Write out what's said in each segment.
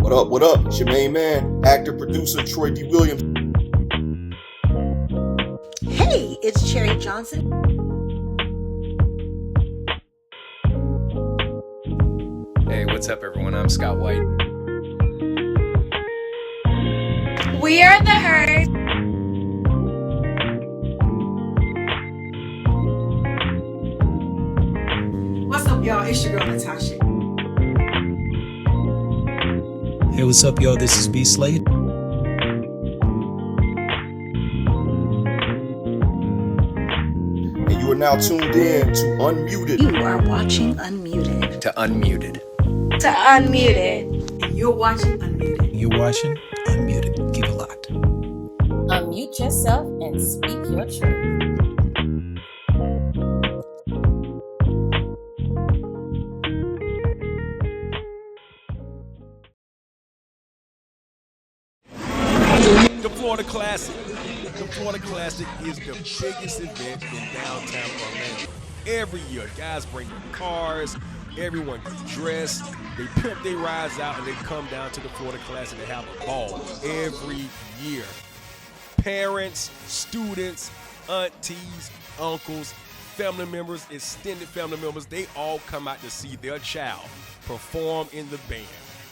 What up, what up? It's your main man, actor, producer, Troy D. Williams. Hey, it's Cherry Johnson. Hey, what's up, everyone? I'm Scott White. We are the Herd. What's up, y'all? It's your girl, Natasha. Hey, what's up, y'all? This is B Slade. And you are now tuned in to Unmuted. You are watching Unmuted. To Unmuted. To Unmuted. And you're watching Unmuted. You're watching Unmuted. Keep it locked. Unmute yourself and speak your truth. The Florida Classic. The Florida Classic is the biggest event in downtown Orlando. Every year, guys bring their cars, everyone gets dressed, they pimp their rides out, and they come down to the Florida Classic and have a ball every year. Parents, students, aunties, uncles, family members, extended family members, they all come out to see their child perform in the band.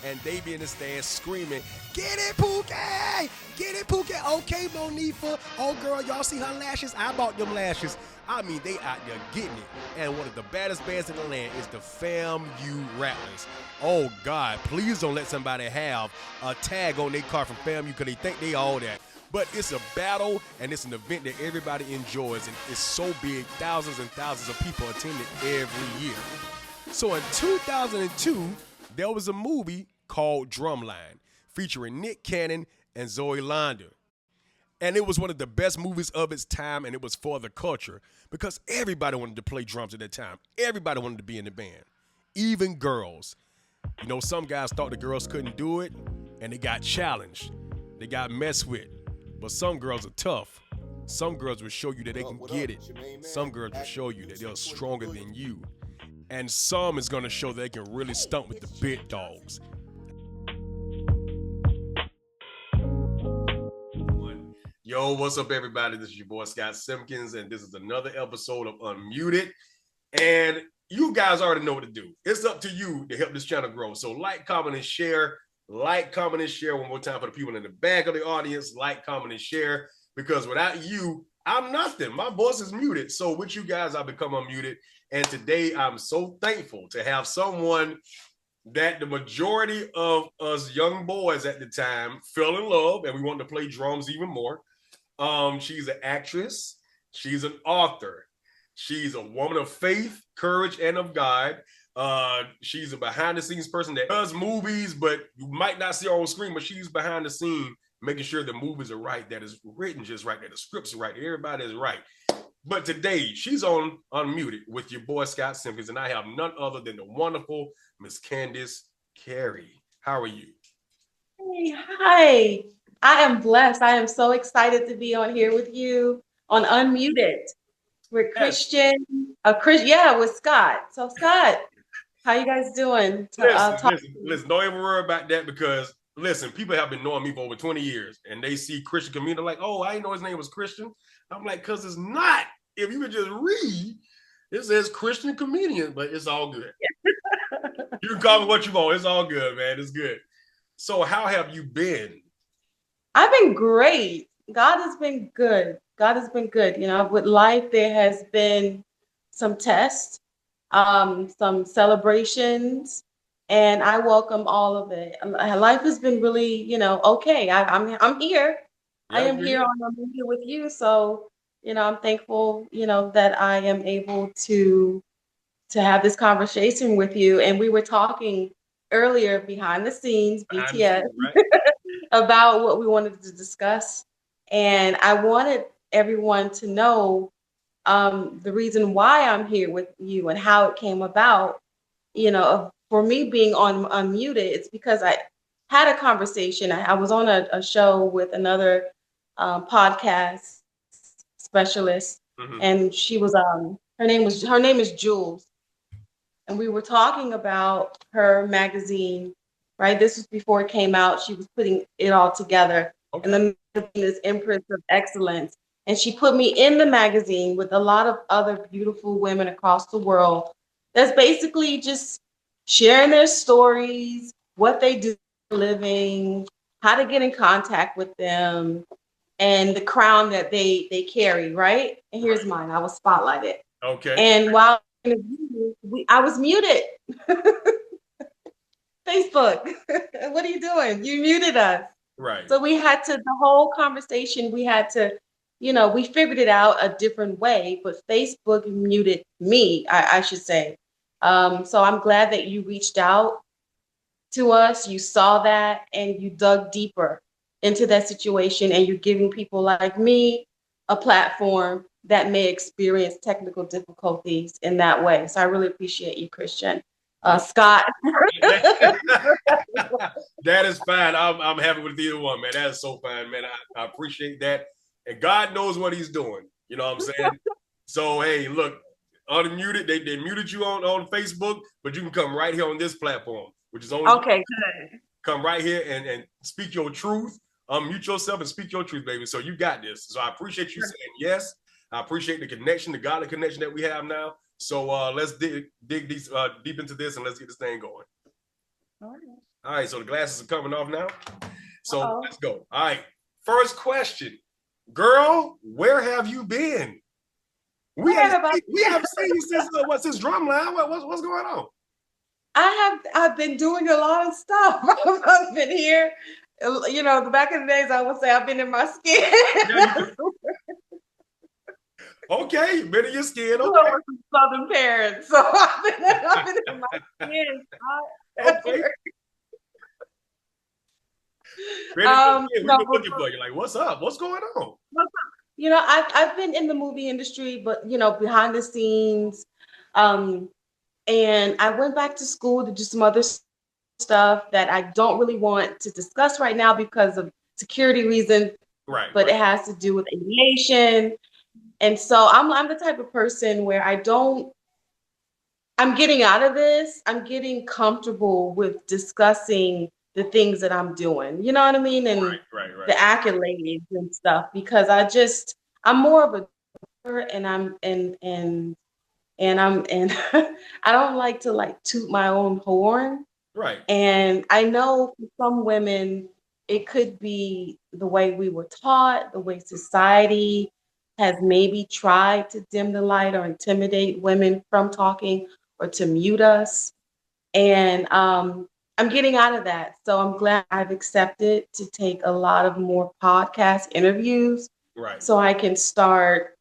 And they be in the stands screaming, "Get it, Pookie! Get it, Pookie! Okay, Monifa. Oh, girl, y'all see her lashes? I bought them lashes." I mean, they out there getting it. And one of the baddest bands in the land is the FAMU Rattlers. Oh, God, please don't let somebody have a tag on their car from FAMU because they think they all that. But it's a battle, and it's an event that everybody enjoys, and it's so big, thousands and thousands of people attend it every year. So in 2002, there was a movie called Drumline featuring Nick Cannon and Zoe Launder. And it was one of the best movies of its time, and it was for the culture because everybody wanted to play drums at that time. Everybody wanted to be in the band, even girls. You know, some guys thought the girls couldn't do it, and they got challenged. They got messed with. But some girls are tough. Some girls will show you that they can get it. Some girls will show you that they're stronger than you. And some is going to show that they can really stump with the big dogs. Yo, what's up, everybody? This is your boy, Scott Simpkins, and this is another episode of Unmuted. And you guys already know what to do. It's up to you to help this channel grow. So like, comment, and share. Like, comment, and share one more time for the people in the back of the audience. Like, comment, and share. Because without you, I'm nothing. My voice is muted. So with you guys, I become unmuted. And today, I'm so thankful to have someone that the majority of us young boys at the time fell in love, and we wanted to play drums even more. She's an actress. She's an author. She's a woman of faith, courage, and of God. She's a behind-the-scenes person that does movies, but you might not see her on screen, but she's behind the scene, making sure the movies are right, that is written just right, that the scripts are right, that everybody is right. But today, she's on Unmuted with your boy, Scott Simpkins, and I have none other than the wonderful Miss Candace Carey. How are you? Hey, hi. I am blessed. I am so excited to be on here with you on Unmuted. We're Christian, with Scott. So Scott, how you guys doing? Listen, don't even worry about that because, listen, people have been knowing me for over 20 years and they see Christian community like, oh, I didn't know his name was Christian. I'm like, because it's not. If you could just read, it says Christian comedian, but it's all good. You can call me what you want. It's all good, man. It's good. So how have you been? I've been great. God has been good. God has been good. You know, with life, there has been some tests, some celebrations, and I welcome all of it. Life has been really, okay. I'm here. I am here on the media with you. So, I'm thankful, that I am able to have this conversation with you. And we were talking earlier behind the scenes, BTS, right? About what we wanted to discuss. And I wanted everyone to know the reason why I'm here with you and how it came about. For me being on Unmuted, it's because I had a conversation. I was on a show with another podcast specialist, and she was her name is Jules, and we were talking about her magazine right? This was before it came out. She was putting it all together. Okay. And the magazine is Empress of Excellence. And she put me in the magazine with a lot of other beautiful women across the world that's basically just sharing their stories, what they do for a living, how to get in contact with them, and the crown that they carry, right? And here's mine. I was spotlighted. Okay. And while I was muted. Facebook, what are you doing? You muted us. Right. So we had to, the whole conversation, we had to, we figured it out a different way, but Facebook muted me, I should say. So I'm glad that you reached out to us, you saw that, and you dug deeper into that situation, and you're giving people like me a platform that may experience technical difficulties in that way. So I really appreciate you, Christian. Scott. That is fine. I'm happy with either one, man. That is so fine, man. I appreciate that. And God knows what he's doing. You know what I'm saying? So, hey, look, unmuted. They muted you on Facebook, but you can come right here on this platform, which is only okay. Good. Come right here and speak your truth. Unmute yourself and speak your truth, baby. So you got this. So I appreciate you saying yes. I appreciate the connection, the godly connection that we have now. So let's dig deep into this and let's get this thing going. All right. So the glasses are coming off now. So let's go. All right. First question. Girl, where have you been? We haven't seen you since Drumline. What's going on? I've been doing a lot of stuff. I've been here. Back in the days, I would say I've been in my skin. Okay, you've been in your skin. Okay. I was from Southern parents, so I've been in my skin. Okay. We've been looking for you. Like, what's up? What's going on? I've been in the movie industry, but behind the scenes. And I went back to school to do some other stuff that I don't really want to discuss right now because of security reasons. Right. But it has to do with aviation. And so I'm the type of person where I'm getting out of this. I'm getting comfortable with discussing the things that I'm doing. You know what I mean? And right. the accolades and stuff, because I'm more of a and I don't like to toot my own horn. Right. And I know for some women, it could be the way we were taught, the way society has maybe tried to dim the light or intimidate women from talking or to mute us. And I'm getting out of that. So I'm glad I've accepted to take a lot of more podcast interviews. Right. So I can start,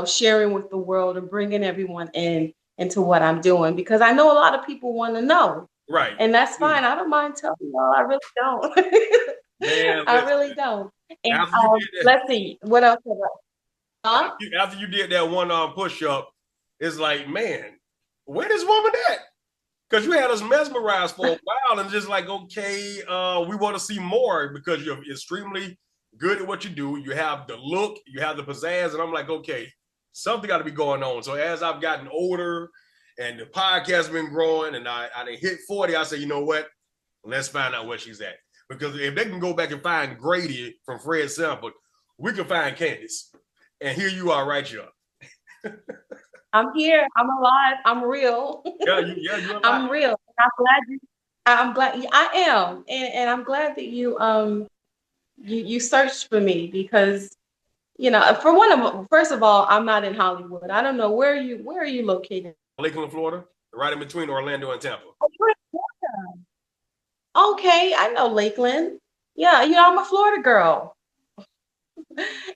sharing with the world and bringing everyone into what I'm doing, because I know a lot of people want to know. Right. And that's fine. I don't mind telling y'all. I really don't. Man, I really don't. And let's see. What else? After you did that one push-up, it's like, man, where this woman at? Because you had us mesmerized for a while and just like, okay, we want to see more because you're extremely good at what you do. You have the look, you have the pizzazz, and I'm like, okay, something got to be going on. So as I've gotten older and the podcast has been growing and I hit 40, I say, you know what? Let's find out where she's at. Because if they can go back and find Grady from Fred Sanford, we can find Candace. And here you are right here. I'm here. I'm alive. I'm real. Yeah, you're alive. I'm real. I'm glad. I am, and I'm glad that you searched for me because, first of all, I'm not in Hollywood. I don't know where are you located? Lakeland, Florida, right in between Orlando and Tampa. Okay, I know Lakeland. Yeah, I'm a Florida girl.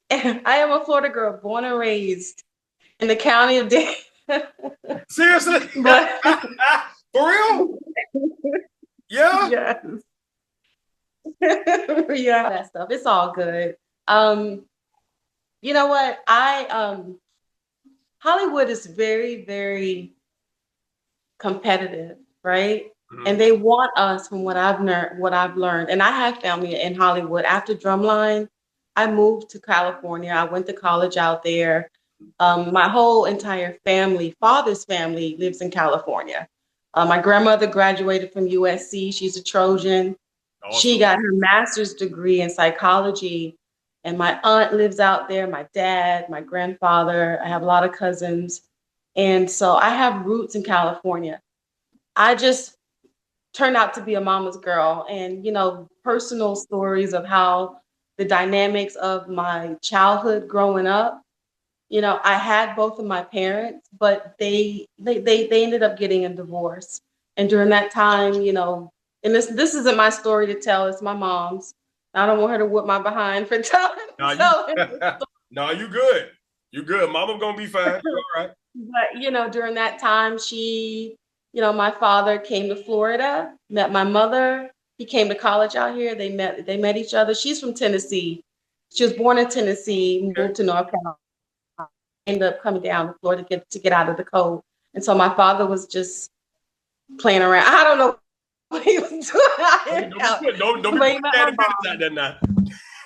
And I am a Florida girl, born and raised in the county of Diddy. Seriously? For real? Yeah. Yes. Yeah, that stuff. It's all good. You know what? Hollywood is very, very competitive, right? Mm-hmm. And they want us, from what I've learned. And I have family in Hollywood. After Drumline, I moved to California. I went to college out there. My whole entire family, father's family, lives in California. My grandmother graduated from USC. She's a Trojan. Awesome. She got her master's degree in psychology. And my aunt lives out there, my dad, my grandfather. I have a lot of cousins. And so I have roots in California. I just turned out to be a mama's girl. And, personal stories of how the dynamics of my childhood growing up, I had both of my parents, but they ended up getting a divorce. And during that time, and this isn't my story to tell, it's my mom's. I don't want her to whip my behind for telling. No, you good. You good. Mama gonna be fine. You're all right. But during that time, my father came to Florida, met my mother. He came to college out here. They met each other. She's from Tennessee. She was born in Tennessee, moved to North Carolina, ended up coming down to Florida to get out of the cold. And so my father was just playing around. I don't know what he was doing. Don't be putting daddy business out there now.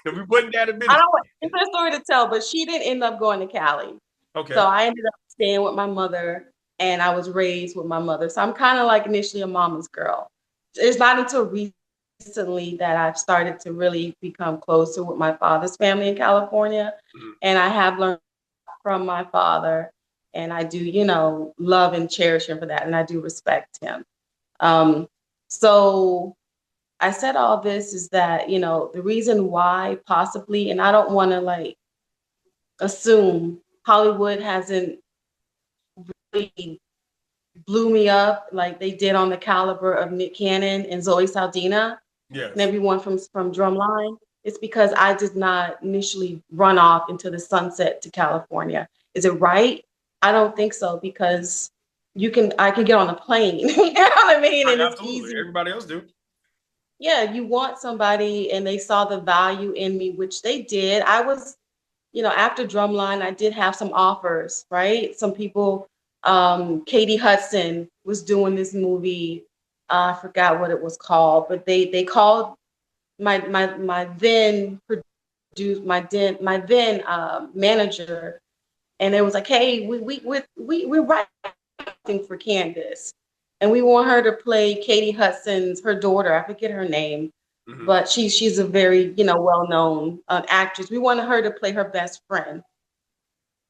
Don't be putting daddy business. It's a story to tell, but she didn't end up going to Cali. Okay. So I ended up staying with my mother, and I was raised with my mother. So I'm kind of like initially a mama's girl. It's not until recently that I've started to really become closer with my father's family in California. Mm-hmm. And I have learned from my father, and I do, love and cherish him for that. And I do respect him. So I said all this is that, the reason why possibly, and I don't want to assume Hollywood hasn't really blew me up like they did on the caliber of Nick Cannon and Zoe Saldana, yes, and everyone from Drumline. It's because I did not initially run off into the sunset to California. Is it right? I don't think so, because I can get on a plane. You know what I mean? And absolutely. It's easy. Everybody else do. Yeah, you want somebody, and they saw the value in me, which they did. I was, after Drumline, I did have some offers, right? Some people, Katie Hudson was doing this movie. I forgot what it was called, but they called my then manager, and it was like, hey, we're writing for Candace, and we want her to play Katie Hudson's, her daughter. I forget her name, mm-hmm, but she's a very well-known actress. We wanted her to play her best friend,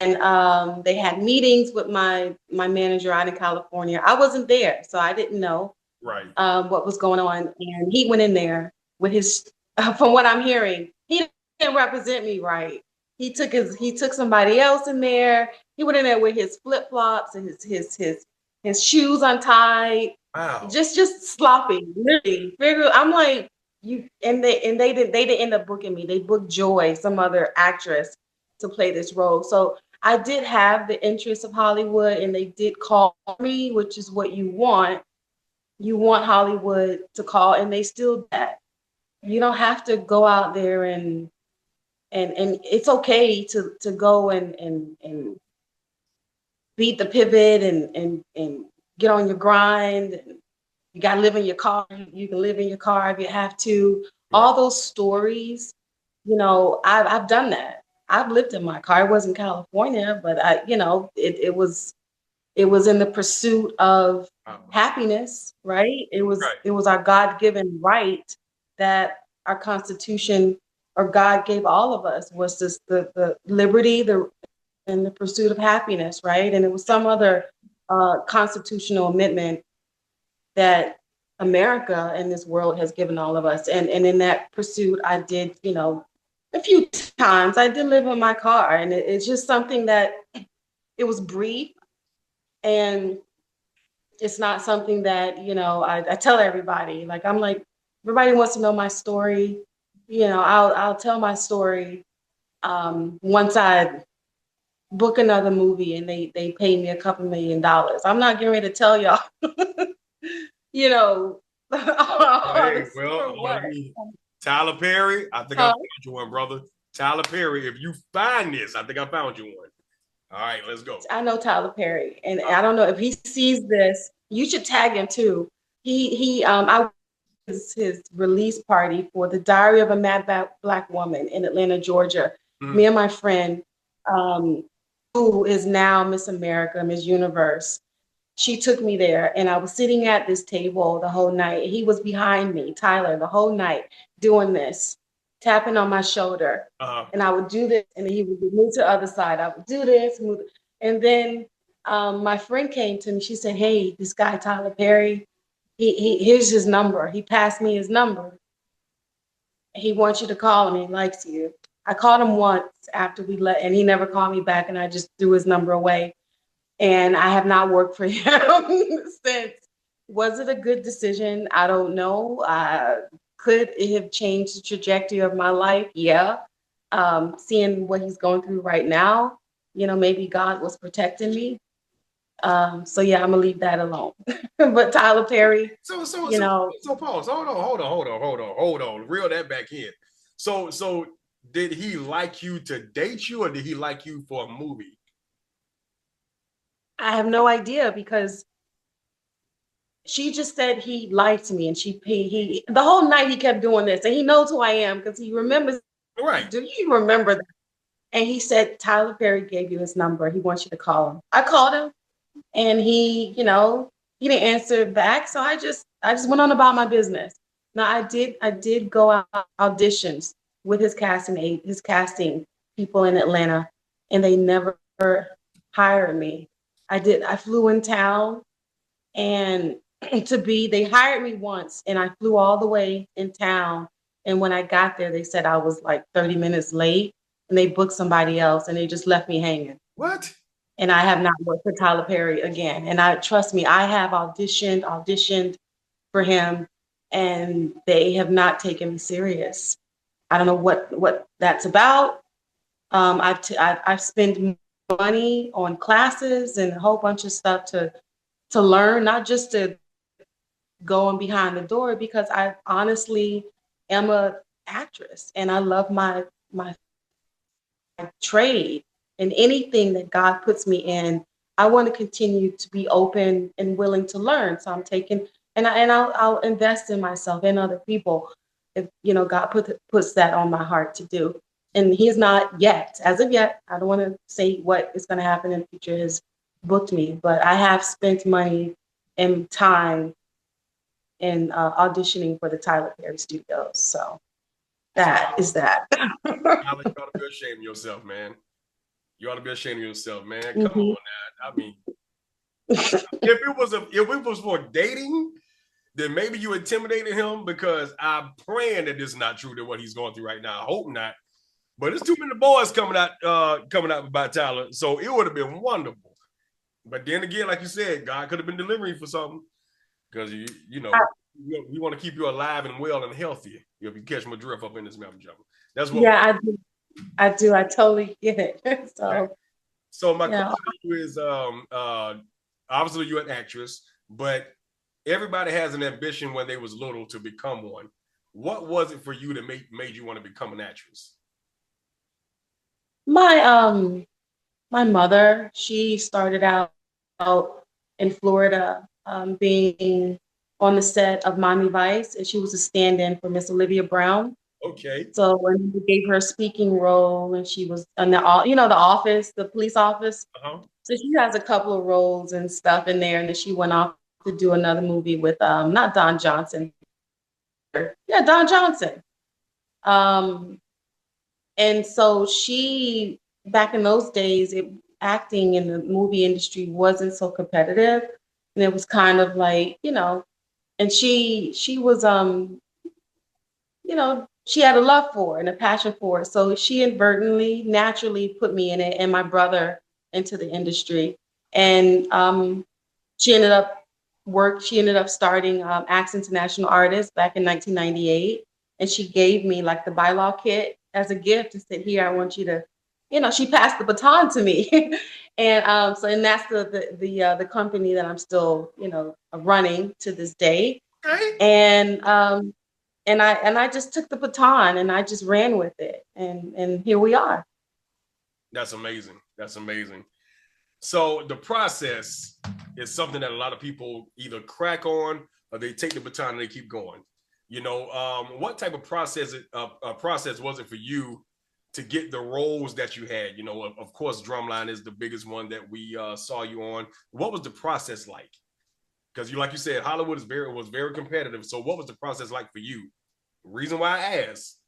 and they had meetings with my manager out in California. I wasn't there, so I didn't know what was going on, and he went in there with his, from what I'm hearing, he didn't represent me right. He took somebody else in there. He went in there with his flip-flops and his shoes untied. Wow. Just sloppy, really. I'm like, they didn't end up booking me. They booked Joy, some other actress, to play this role. So I did have the interest of Hollywood, and they did call me, which is what you want. You want Hollywood to call, and they still do that. You don't have to go out there and it's okay to go and beat the pivot and get on your grind. You got to live in your car. You can live in your car if you have to. All those stories, I've done that. I've lived in my car. It wasn't California, but it was in the pursuit of happiness, right? It was our God-given right that our Constitution, or God gave all of us, was this the liberty, and the pursuit of happiness, right? And it was some other constitutional amendment that America and this world has given all of us. And in that pursuit, I did, a few times I did live in my car, and it's just something that it was brief, and it's not something that, I tell everybody. I'm like, everybody wants to know my story. I'll tell my story once I book another movie and they pay me a couple $1 million. I'm not getting ready to tell y'all, Hey, Tyler Perry, I think I found you one, brother. Tyler Perry, if you find this, I think I found you one. All right, let's go. I know Tyler Perry, and I don't know if he sees this. You should tag him too. I was his release party for The Diary of a Mad Black Woman in Atlanta, Georgia. Mm-hmm. Me and my friend, who is now Miss America, Miss Universe, she took me there, and I was sitting at this table the whole night. He was behind me, Tyler, the whole night doing this, tapping on my shoulder. And I would do this, and he would move to the other side. I would do this, move. And then my friend came to me. She said, "Hey, this guy, Tyler Perry, here's his number. He passed me his number. He wants you to call him. He likes you." I called him once after we left, and he never called me back, and I just threw his number away. And I have not worked for him since. Was it a good decision? I don't know. Could it have changed the trajectory of my life? Yeah. Seeing what he's going through right now, maybe God was protecting me. So yeah, I'm gonna leave that alone. But Tyler Perry, So pause. Hold on. Reel that back in. So did he like you to date you, or did he like you for a movie? I have no idea, because she just said he liked me, and he the whole night he kept doing this, and he knows who I am because he remembers. Right. Do you remember that? And he said, Tyler Perry gave you his number. He wants you to call him. I called him, and he didn't answer back. So I just went on about my business. Now I did go out auditions with his casting people in Atlanta, and they never hired me. I flew in town, and they hired me once, and I flew all the way in town. And when I got there, they said I was like 30 minutes late, and they booked somebody else, and they just left me hanging. What? And I have not worked for Tyler Perry again. And trust me, I have auditioned for him, and they have not taken me serious. I don't know what that's about. I've spent money on classes and a whole bunch of stuff to learn, not just to go in behind the door, because I honestly am a actress, and I love my trade, and anything that God puts me in, I want to continue to be open and willing to learn. So I'm taking, and I'll invest in myself and other people if God puts that on my heart to do. And he's not yet, as of yet. I don't want to say what is going to happen in the future. Has booked me, but I have spent money and time in auditioning for the Tyler Perry Studios. So that is that. You ought to be ashamed of yourself, man. You ought to be ashamed of yourself, man. Come on now. I mean, if it was for dating, then maybe you intimidated him, because I'm praying that this is not true, that what he's going through right now. I hope not. But there's too many boys coming out about Tyler, so it would have been wonderful. But then again, like you said, God could have been delivering for something, because we want to keep you alive and well and healthy. If you catch my drift up in this mountain jungle, that's what. Yeah, I do. I totally get it. So my question to you is, obviously you're an actress, but everybody has an ambition when they was little to become one. What was it for you that made you want to become an actress? My mother, she started out in Florida, being on the set of Miami Vice, and she was a stand-in for Miss Olivia Brown. Okay. So when we gave her a speaking role, and she was in the office, the police office. So she has a couple of roles and stuff in there, and then she went off to do another movie with not Don Johnson. Yeah, Don Johnson. And so she, back in those days, acting in the movie industry wasn't so competitive, and it was kind of like, and she was she had a love for it and a passion for it. So she inadvertently, naturally put me in it and my brother into the industry. And she ended up starting Acts International Artists back in 1998. And she gave me like the bylaw kit as a gift and said, "Here, I want you to," she passed the baton to me. And that's the company that I'm still, running to this day. Okay. And I just took the baton and I just ran with it, and here we are. That's amazing. That's amazing. So the process is something that a lot of people either crack on or they take the baton and they keep going. What type of process was it for you to get the roles that you had? You know, of course, Drumline is the biggest one that we saw you on. What was the process like? Because like you said, Hollywood was very competitive. So what was the process like for you? The reason why I asked,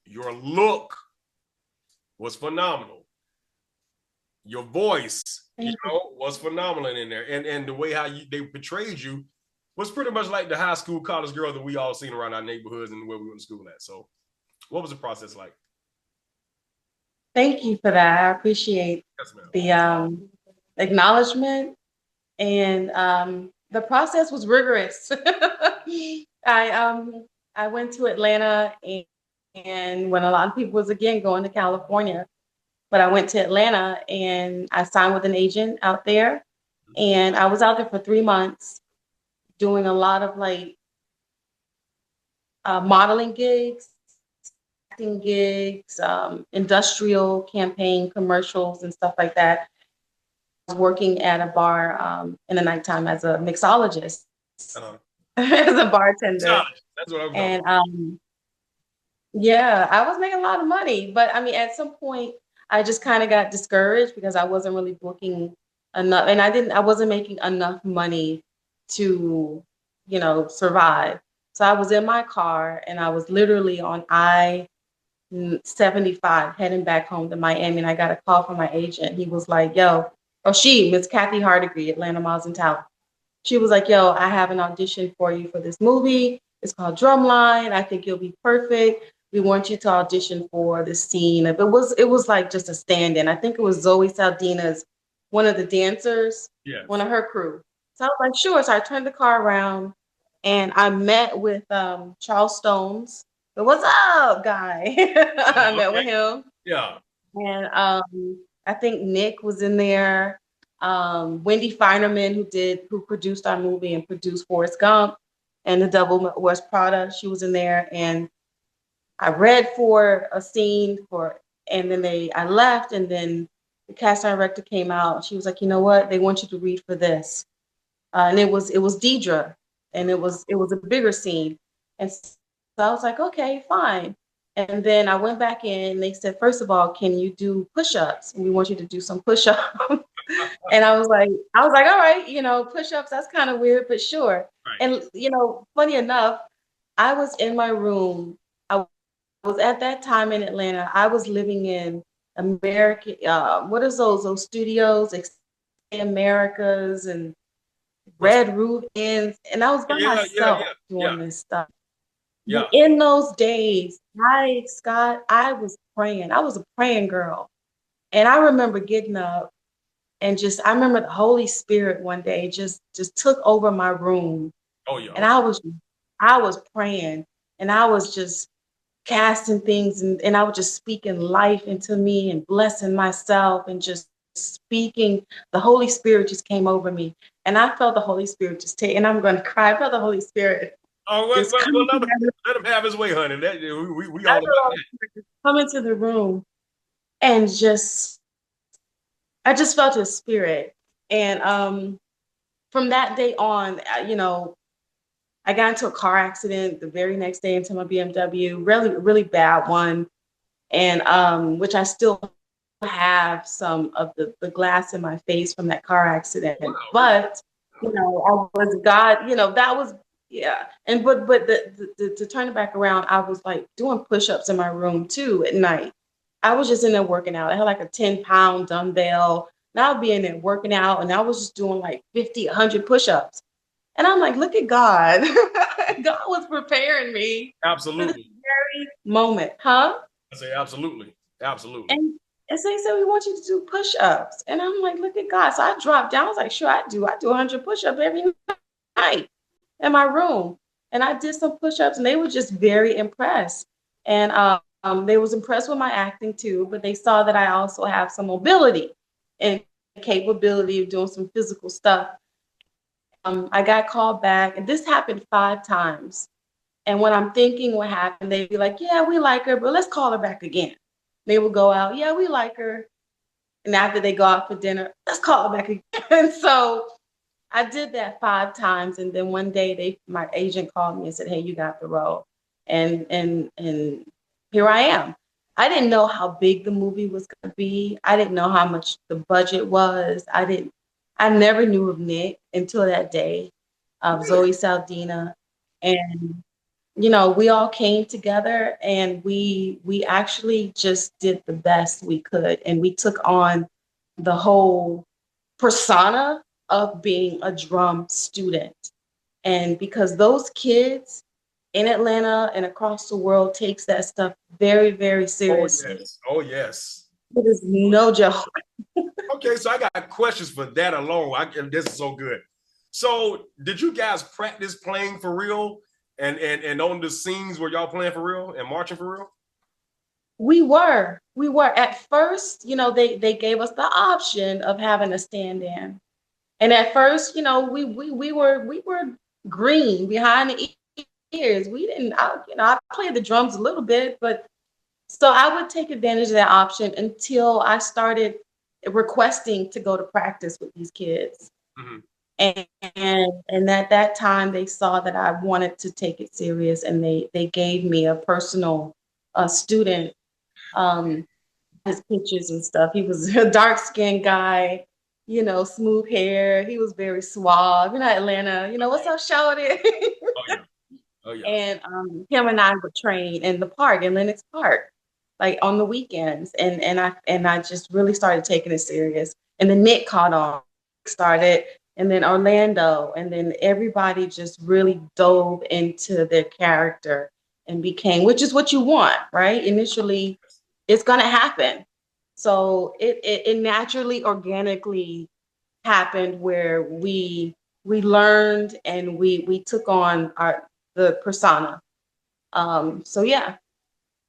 your look was phenomenal. Your voice, was phenomenal in there. And the way how they portrayed you was pretty much like the high school, college girl that we all seen around our neighborhoods and where we went to school at. So what was the process like? Thank you for that. I appreciate the acknowledgement. And the process was rigorous. I went to Atlanta and when a lot of people was, again, going to California. But I went to Atlanta and I signed with an agent out there. And I was out there for 3 months doing a lot of modeling gigs, acting gigs, industrial campaign commercials and stuff like that. I was working at a bar in the nighttime as a mixologist, as a bartender. That's what I'm talking and about. Yeah, I was making a lot of money. But I mean, at some point, I just kind of got discouraged because I wasn't really booking enough, and I wasn't making enough money to, survive. So I was in my car and I was literally on I-75 heading back home to Miami, and I got a call from my agent. He was like, Miss Kathy Hardigree, Atlanta Miles and Talent. She was like, yo, I have an audition for you for this movie. It's called Drumline. I think you'll be perfect. We want you to audition for this scene. It was like just a stand-in. I think it was Zoe Saldana's, one of the dancers, one of her crew. So I was like, sure. So I turned the car around and I met with Charles Stones, the "What's up" guy. I met with him. Yeah. And I think Nick was in there. Wendy Finerman, who produced our movie and produced Forrest Gump and The Devil Wears Prada, she was in there. And I read for a scene and then I left, and then the casting director came out. She was like, you know what? They want you to read for this. And it was Deidre, and it was a bigger scene. And so I was like, okay, fine. And then I went back in, and they said, first of all, can you do push-ups? We want you to do some push-ups. And I was like, all right, push-ups, that's kind of weird, but sure. Right. And, funny enough, I was in my room. I was at that time in Atlanta. I was living in American, what is those studios, Americas and Red Roof Inns. And I was by myself doing this stuff. Yeah. But in those days, Scott, I was praying. I was a praying girl. And I remember getting up and I remember the Holy Spirit one day just took over my room. Oh, yeah. And I was praying, and I was just casting things, and I was just speaking life into me and blessing myself and just speaking. The Holy Spirit just came over me, and I felt the Holy Spirit just take, and I'm going to cry. I felt the Holy Spirit. Oh, well, let him have his way, honey. We all about that. Come into the room, and I just felt his spirit. And from that day on, I got into a car accident the very next day into my BMW, really, really bad one. And which I still have some of the glass in my face from that car accident. Wow. But, I was God, that was, yeah. And, but to turn it back around, I was like doing push-ups in my room too at night. I was just in there working out. I had like a 10-pound dumbbell, and I would be in there working out, and I was just doing like 50, 100 push-ups. And I'm like, look at God. God was preparing me. Absolutely. For this very moment, huh? I say absolutely. Absolutely. And so he said, we want you to do push-ups. And I'm like, look at God. So I dropped down. I was like, sure, I do 100 push-ups every night in my room. And I did some push-ups, and they were just very impressed. And they was impressed with my acting too, but they saw that I also have some mobility and capability of doing some physical stuff. I got called back, and this happened 5 times. And when I'm thinking what happened, they'd be like, yeah, we like her, but let's call her back again. They would go out, yeah, we like her. And after they go out for dinner, let's call her back again. So I did that 5 times. And then one day my agent called me and said, hey, you got the role. And here I am. I didn't know how big the movie was going to be. I didn't know how much the budget was. I never knew of Nick until that day, Zoe Saldana. And, we all came together and we actually just did the best we could. And we took on the whole persona of being a drum student. And because those kids in Atlanta and across the world takes that stuff very, very seriously. Oh, yes. It is no joke. Okay, so I got questions for that alone. This is so good. So did you guys practice playing for real and on the scenes where y'all playing for real and marching for real? We were at first, they gave us the option of having a stand-in. And at first, we were green behind the ears. We didn't, I played the drums a little bit, but so I would take advantage of that option until I started requesting to go to practice with these kids. Mm-hmm. And at that time they saw that I wanted to take it serious, and they gave me a personal student, his pictures and stuff. He was a dark-skinned guy, smooth hair. He was very suave. Atlanta, what's up, shawty? Oh yeah. And him and I would train in the park, in Lenox Park, like on the weekends. And I just really started taking it serious. And then Nick caught on, started, and then Orlando, and then everybody just really dove into their character and became, which is what you want, right? Initially, it's gonna happen. So it naturally, organically happened where we learned and we took on the persona. So yeah.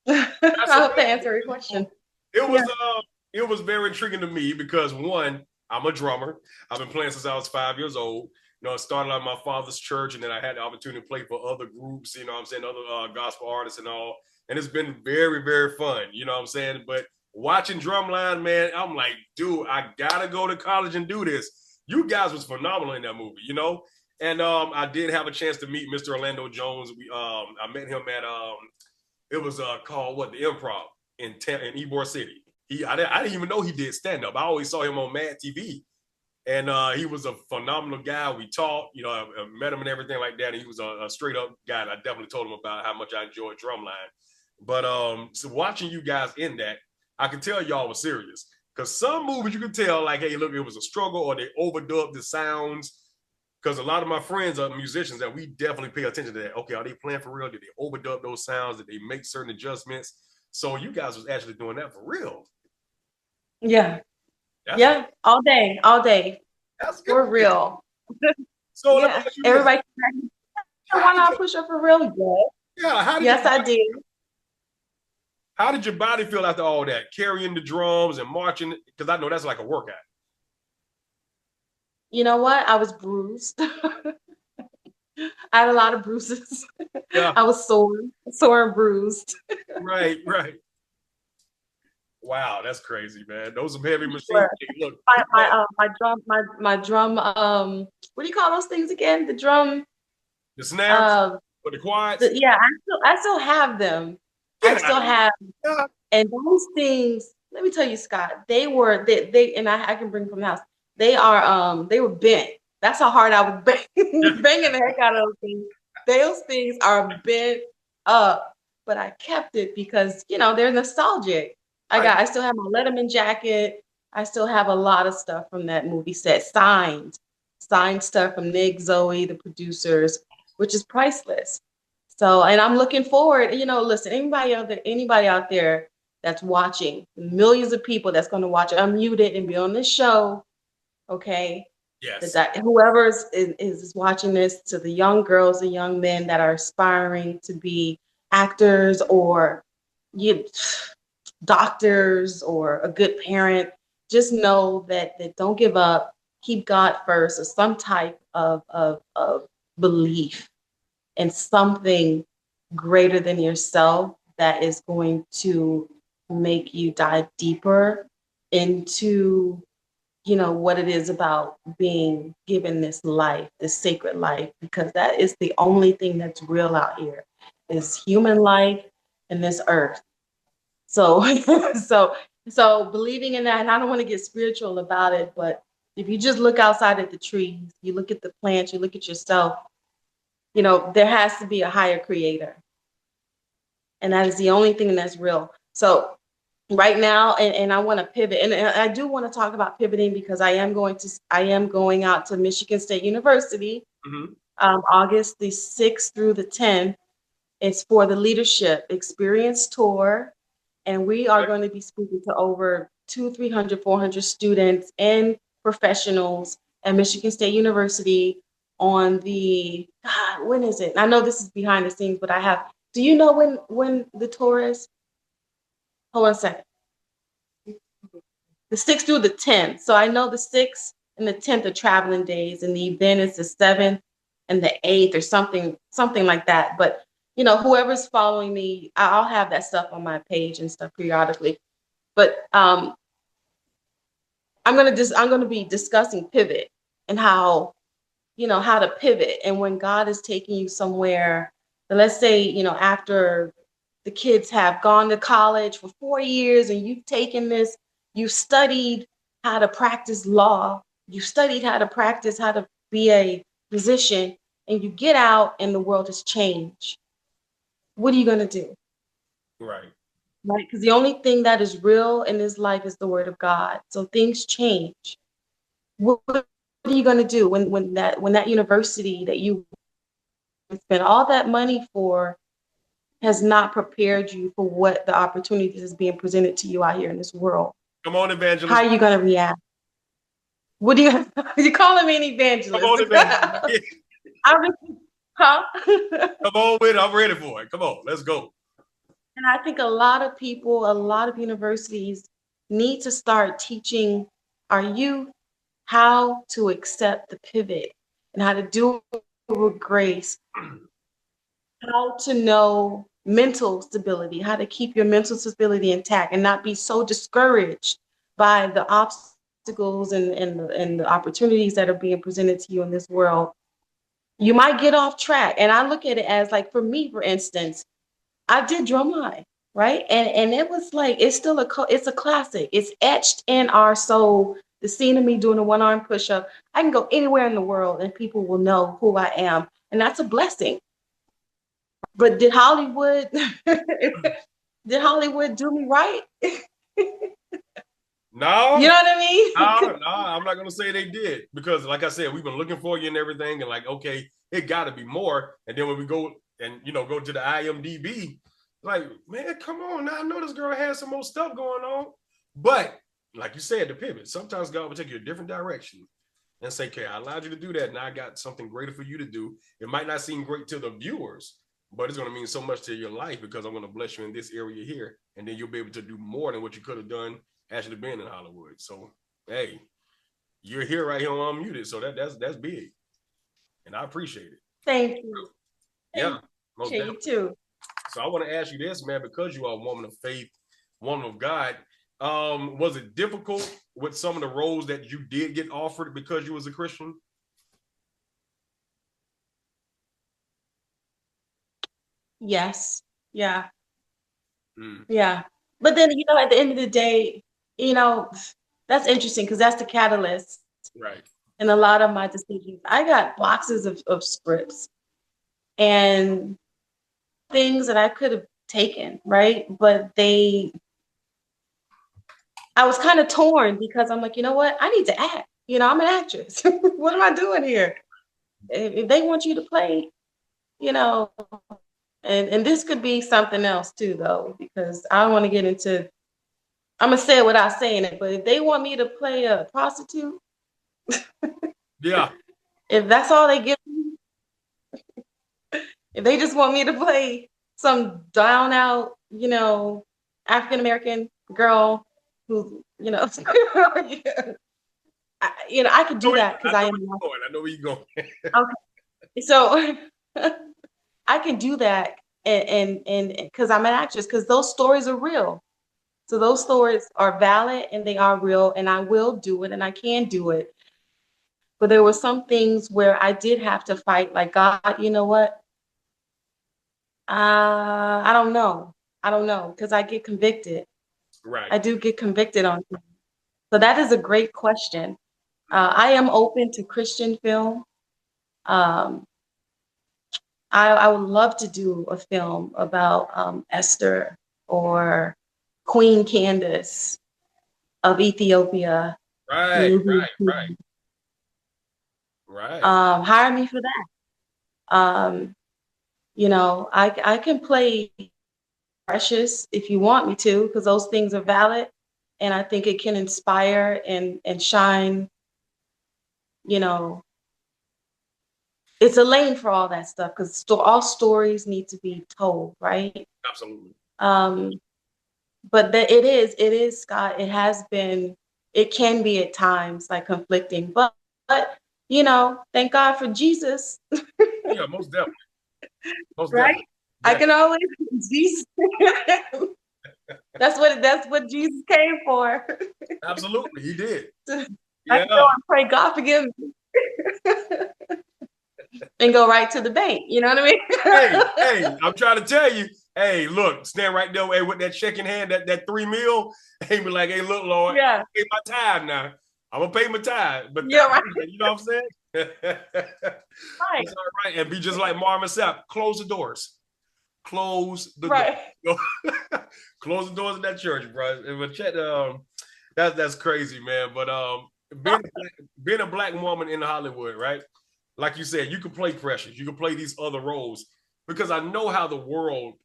I hope that answered your question. It was very intriguing to me because, one, I'm a drummer. I've been playing since I was 5 years old. I started out in my father's church, and then I had the opportunity to play for other groups, other gospel artists and all. And it's been very, very fun, But watching Drumline, man, I'm like, dude, I gotta go to college and do this. You guys was phenomenal in that movie, And I did have a chance to meet Mr. Orlando Jones. I met him at it was called the Improv in Ybor City. I didn't even know he did stand up. I always saw him on Mad TV, and he was a phenomenal guy. We talked, I met him and everything like that. And he was a straight up guy. And I definitely told him about how much I enjoyed Drumline. But so watching you guys in that, I could tell y'all was serious, because some movies you could tell like, hey, look, it was a struggle, or they overdubbed the sounds. Because a lot of my friends are musicians that we definitely pay attention to that. Okay, are they playing for real? Did they overdub those sounds? Did they make certain adjustments? So you guys was actually doing that for real. Yeah. All day. That's good. For real. So yeah. Everybody, why not push up for real? Yeah. Yes, I did. How did your body feel after all that? Carrying the drums and marching? Because I know that's like a workout. You know what? I was bruised. I had a lot of bruises. Yeah. I was sore and bruised. Right. Wow, that's crazy, man. Those are heavy machines. Sure. Look, my drum. What do you call those things again? The drum. The snares or the quads. I still have them. I still have, and those things. Let me tell you, Scott. They and I can bring them from the house. They were bent. That's how hard I was banging the heck out of those things. Those things are bent up, but I kept it because they're nostalgic. I still have my Letterman jacket. I still have a lot of stuff from that movie set, signed stuff from Nick, Zoe, the producers, which is priceless. So, and I'm looking forward. Listen, anybody out there that's watching, millions of people that's going to watch Unmuted and be on this show. Okay. Yes. Whoever is watching this, to the young girls and young men that are aspiring to be actors or doctors or a good parent, just know that don't give up. Keep God first, or some type of belief in something greater than yourself that is going to make you dive deeper into what it is about being given this life, this sacred life, because that is the only thing that's real out here, is human life and this earth. So, so believing in that, and I don't want to get spiritual about it, but if you just look outside at the trees, you look at the plants, you look at yourself, there has to be a higher creator. And that is the only thing that's real. So right now, and I want to pivot, and I do want to talk about pivoting because I am going out to Michigan State University, August the 6th through the 10th. It's for the Leadership Experience Tour. And we are going to be speaking to over 300, 400 students and professionals at Michigan State University on when is it? I know this is behind the scenes, but do you know when the tour is? Hold on a second. The 6th through the 10th. So I know the 6th and the 10th are traveling days, and the event is the 7th and the 8th or something like that. But whoever's following me, I'll have that stuff on my page and stuff periodically. But I'm gonna be discussing pivot and how to pivot. And when God is taking you somewhere, let's say, after the kids have gone to college for 4 years and you've taken this, you've studied how to practice law, you've studied how to be a physician, and you get out and the world has changed. What are you going to do? Right. Right? Because the only thing that is real in this life is the word of God. So things change. What are you going to do when that university that you spent all that money for has not prepared you for what the opportunities is being presented to you out here in this world? Come on, evangelist. How are you going to react? What do you calling me an evangelist? Come on, evangelist. Huh? Come on with it. I'm ready for it. Come on, let's go. And I think a lot of people, a lot of universities need to start teaching our youth how to accept the pivot and how to do it with grace, how to know mental stability, how to keep your mental stability intact and not be so discouraged by the obstacles and the opportunities that are being presented to you in this world. You might get off track. And I look at it as, like, for me, for instance, I did Drumline, right? And it was like, it's a classic. It's etched in our soul. The scene of me doing a one-arm push-up. I can go anywhere in the world and people will know who I am. And that's a blessing. But did Hollywood do me right? No. You know what I mean? No, I'm not going to say they did, because like I said, we've been looking for you and everything, and like, okay, it got to be more. And then when we go and, go to the IMDb, like, man, come on. Now I know this girl has some more stuff going on. But like you said, the pivot, sometimes God will take you a different direction and say, okay, I allowed you to do that. Now I got something greater for you to do. It might not seem great to the viewers, but it's going to mean so much to your life because I'm going to bless you in this area here. And then you'll be able to do more than what you could have done actually being in Hollywood. So, hey, you're here right here on Unmuted. So that's big. And I appreciate it. Thank you. Yeah. Appreciate you too. So I want to ask you this, man, because you are a woman of faith, woman of God. Was it difficult with some of the roles that you did get offered because you was a Christian? Yes. Yeah. Yeah. But then, at the end of the day, that's interesting because that's the catalyst. Right. In a lot of my decisions. I got boxes of scripts and things that I could have taken, right? But I was kind of torn because I'm like, you know what? I need to act. I'm an actress. What am I doing here? If they want you to play, and this could be something else too, though, because I don't want to get into, I'm going to say it without saying it, but if they want me to play a prostitute, yeah. If that's all they give me, if they just want me to play some down out, African-American girl who, I could do that because I am. I know where you're going. Okay. So I can do that and because I'm an actress, because those stories are real. So those stories are valid and they are real, and I will do it and I can do it. But there were some things where I did have to fight, like, God, you know what? I don't know. I don't know, because I get convicted. Right. I do get convicted on things. So that is a great question. I am open to Christian film. Um, I would love to do a film about Esther or Queen Candace of Ethiopia. Right. Mhm. Right. Hire me for that. I can play Precious if you want me to, because those things are valid, and I think it can inspire and shine. You know, it's a lane for all that stuff because all stories need to be told, right? Absolutely. But it is, Scott. It can be at times like conflicting, but thank God for Jesus, Yeah, most definitely. Most right? definitely. I Yeah. can always Jesus. That's what Jesus came for. Absolutely, he did. I Yeah. can go and pray, God forgive me, and go right to the bank. You know what I mean? Hey, I'm trying to tell you. Hey, look, stand right there, hey, with that check in hand, that 3 mil. Hey, be like, hey, look, Lord, Yeah. pay my tithe now. I'm gonna pay my tithe, but Yeah, right. you know what I'm saying? Right. It's all right, and be just like Marvin Sapp. Close the doors. Close the Right. door. Close the doors of that church, bro. But check, that's crazy, man. But being a black woman in Hollywood, right? Like you said, you can play Precious, you can play these other roles because I know how the world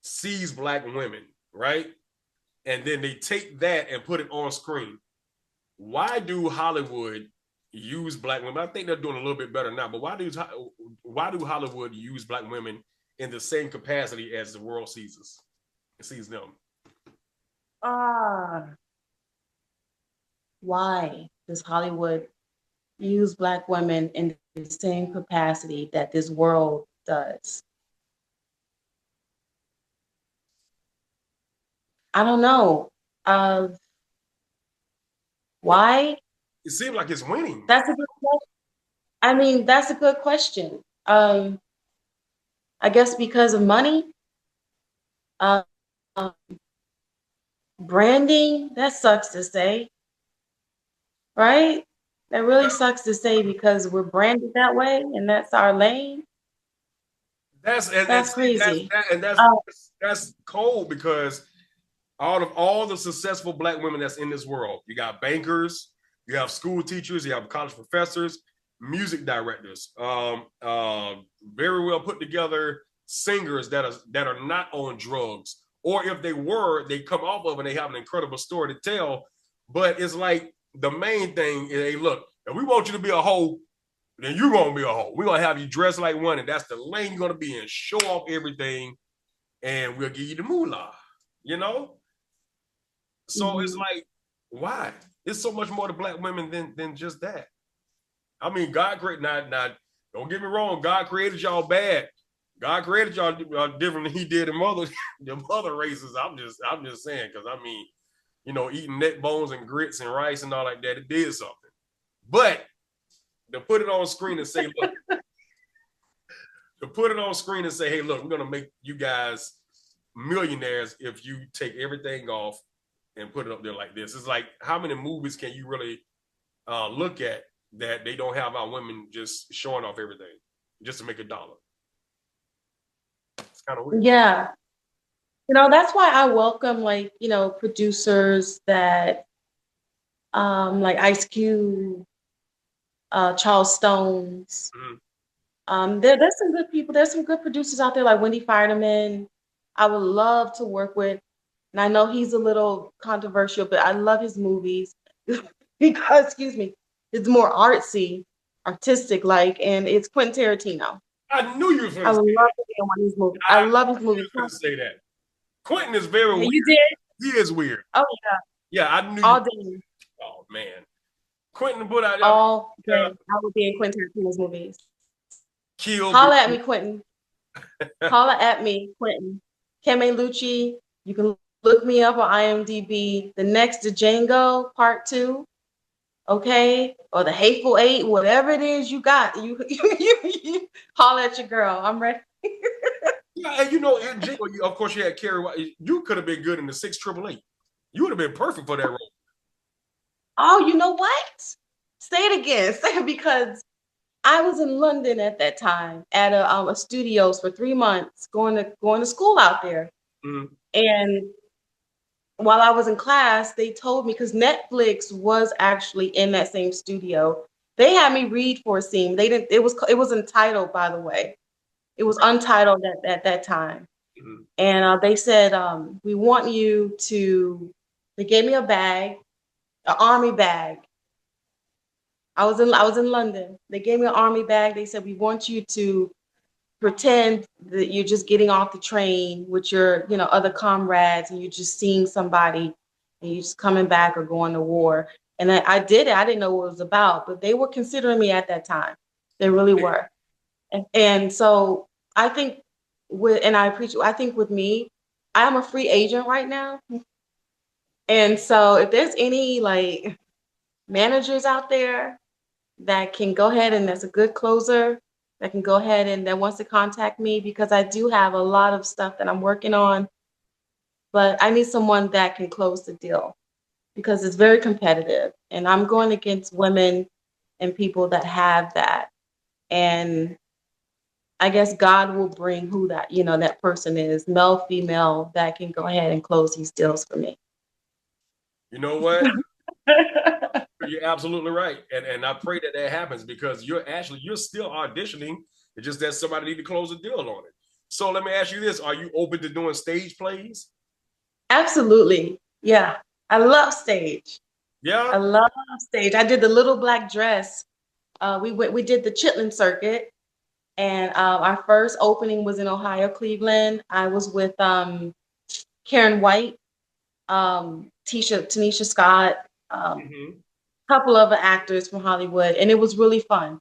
sees black women, right? And then they take that and put it on screen. Why do Hollywood use black women? I think they're doing a little bit better now, but why do Hollywood use black women in the same capacity as the world sees them? Why does Hollywood use black women in the same capacity that this world does? I don't know. Why? It seems like it's winning. That's a good question. I mean, that's a good question. I guess because of money, uh, branding. That sucks to say, right? That really sucks to say because we're branded that way, and that's our lane. That's crazy. That's cold because out of all the successful black women that's in this world, you got bankers, you have school teachers, you have college professors, music directors, very well put together singers that are not on drugs, or if they were, they come off of and they have an incredible story to tell. But it's like the main thing is, hey, look, if we want you to be a hoe, then you're gonna be a hoe. We're gonna have you dressed like one, and that's the lane you're gonna be in. Show off everything, and we'll give you the moolah. You know. So it's like, why? There's so much more to black women than just that. I mean, God created not. Don't get me wrong. God created y'all bad. God created y'all different than He did in the other races. I'm just saying, because I mean, eating neck bones and grits and rice and all like that, it did something. But to put it on screen and say, look, hey, look, we're gonna make you guys millionaires if you take everything off and put it up there like this. It's like, how many movies can you really look at that they don't have our women just showing off everything just to make $1? It's kind of weird. Yeah. That's why I welcome producers that like Ice Cube, Charles Stones. There's some good people. There's some good producers out there like Wendy Fireman. I would love to work with. And I know he's a little controversial, but I love his movies because, excuse me, it's more artistic, and it's Quentin Tarantino. I knew you were going I to love say that. him on his movies. I love his movies. You were going to say that. Quentin is very weird. You did? He is weird. Oh, yeah. Yeah, I knew. All day. Oh, man. Quentin put out. All day. I would be in Quentin Tarantino's movies. Holla at me, Quentin. Holla at me, Quentin. Keme Lucci. You can look me up on IMDb. The next Django Part 2. Okay, or the Hateful Eight, whatever it is you got, you holler at your girl. I'm ready. Yeah, and and Jingle, of course, you had Carey. You could have been good in the 688. You would have been perfect for that role. Oh, you know what? Say it again. Say it because I was in London at that time at a studios for 3 months, going to school out there. Mhm. And while I was in class, they told me because Netflix was actually in that same studio. They had me read for a scene. They didn't. It was untitled, by the way. It was untitled at that time. Mhm. And they said, we want you to, they gave me a bag, an army bag. I was in London. They gave me an army bag. They said, we want you to pretend that you're just getting off the train with your, other comrades and you're just seeing somebody and you're just coming back or going to war. And I did it. I didn't know what it was about, but they were considering me at that time. They really were. And so I think I think with me, I'm a free agent right now. And so if there's any like managers out there that can go ahead and that's a good closer that can go ahead and that wants to contact me because I do have a lot of stuff that I'm working on, but I need someone that can close the deal because it's very competitive and I'm going against women and people that have that. And I guess God will bring who that person is, male, female, that can go ahead and close these deals for me. You know what? You're absolutely right. And I pray that happens because you're still auditioning. It's just that somebody need to close a deal on it. So let me ask you this. Are you open to doing stage plays? Absolutely. Yeah. I love stage. Yeah. I love stage. I did the Little Black Dress. We did the Chitlin circuit. And our first opening was in Ohio, Cleveland. I was with Karen White, Tanisha Scott, couple of actors from Hollywood, and it was really fun.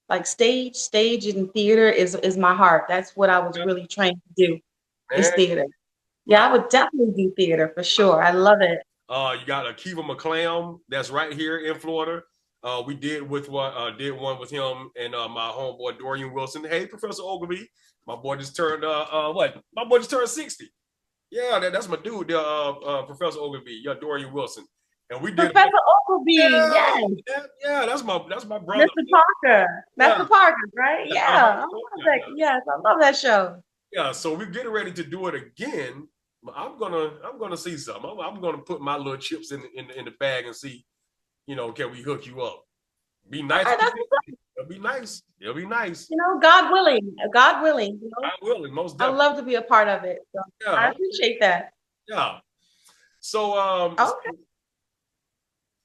Like stage and theater is my heart. That's what I was really trained to do. Is theater. Yeah, I would definitely do theater for sure. I love it. You got Akiva McClam that's right here in Florida. We did one with him and my homeboy Dorian Wilson. Hey, Professor Ogilvy, my boy just turned what? My boy just turned 60. Yeah, that's my dude, Professor Ogilvy. Yeah, Dorian Wilson. And we did Professor Ogilvy. Yes. Yeah, that's my brother. Mr. Parker. That's the Parkers, right? Yeah. I love that. Yes, I love that show. Yeah, so we're getting ready to do it again. I'm gonna see something. I'm gonna put my little chips in the bag and see, can we hook you up? Be nice. It'll be nice. It'll be nice. God willing. God willing. God willing, most definitely. I'd love to be a part of it. So yeah, I appreciate that. Yeah. So okay.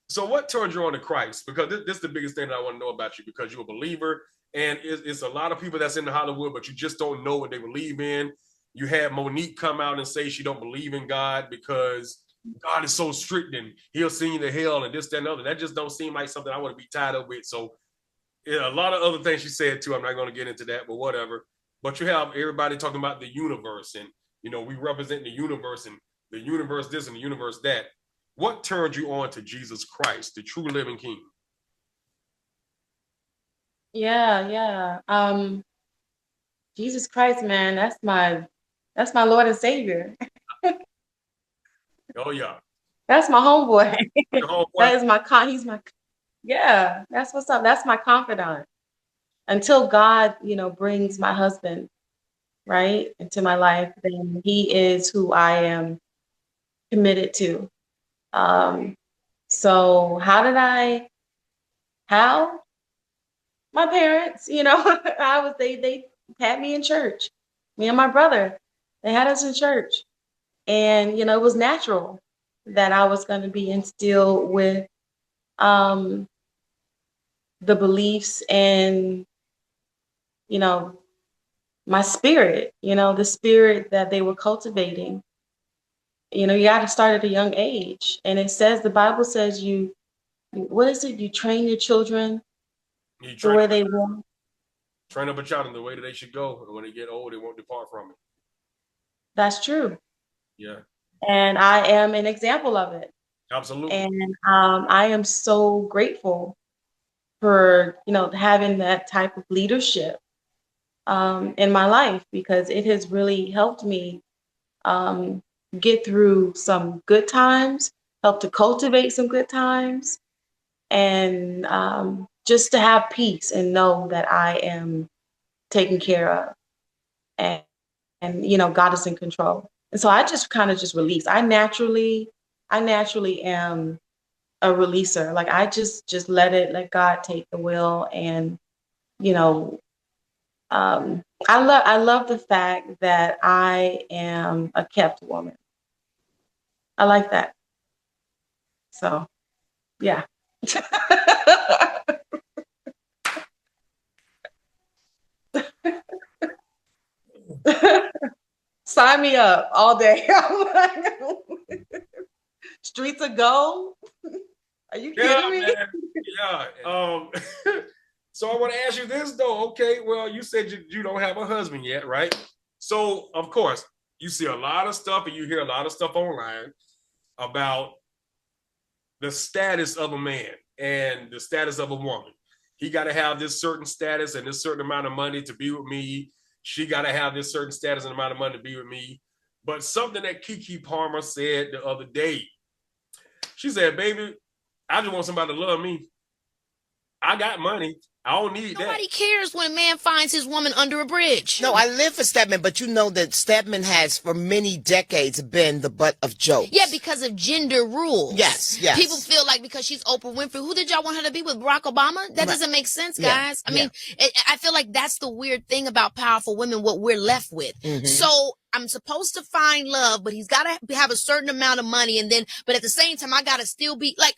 So what turned you on to Christ? Because this is the biggest thing that I want to know about you because you're a believer, and it's a lot of people that's in Hollywood, but you just don't know what they believe in. You had Monique come out and say she don't believe in God because God is so strict and he'll send you to hell and this, that, and the other. That just don't seem like something I want to be tied up with. So a lot of other things she said too. I'm not going to get into that, but whatever. But you have everybody talking about the universe and, we represent the universe and the universe this and the universe that. What turned you on to Jesus Christ, the true living King? Yeah. Jesus Christ, man, that's my Lord and Savior. Oh yeah. That's my homeboy. Homeboy. That is yeah, that's what's up. That's my confidant. Until God, brings my husband, right, into my life, then he is who I am committed to. So how? My parents, they had me in church. Me and my brother, they had us in church. And, it was natural that I was going to be instilled with the beliefs and, my spirit, the spirit that they were cultivating. You got to start at a young age. And the Bible says what is it? You train your children the way they want. Train up a child in the way that they should go. And when they get old, they won't depart from it. That's true. Yeah. And I am an example of it. Absolutely. And I am so grateful for, having that type of leadership in my life, because it has really helped me get through some good times, help to cultivate some good times, and just to have peace and know that I am taken care of, and God is in control. And so I just kind of just release. I naturally am a releaser. Like I just let God take the wheel. And you know I love the fact that I am a kept woman. I like that. So yeah. Sign me up all day. I'm like, streets of gold. Are you kidding me? Man. Yeah. So I want to ask you this though. Okay, well, you said you don't have a husband yet, right? So of course, you see a lot of stuff and you hear a lot of stuff online about the status of a man and the status of a woman. He got to have this certain status and this certain amount of money to be with me. She got to have this certain status and amount of money to be with me. But something that Keke Palmer said the other day, she said, baby, I just want somebody to love me. I got money. I don't need that. Nobody cares when a man finds his woman under a bridge. No, I live for Stedman, but you know that Stedman has for many decades been the butt of jokes. Yeah, because of gender rules. Yes. People feel like because she's Oprah Winfrey, who did y'all want her to be with? Barack Obama? That doesn't make sense, guys. I mean, I feel like that's the weird thing about powerful women, what we're left with. Mm-hmm. So I'm supposed to find love, but he's got to have a certain amount of money. And then, but at the same time, I got to still be like,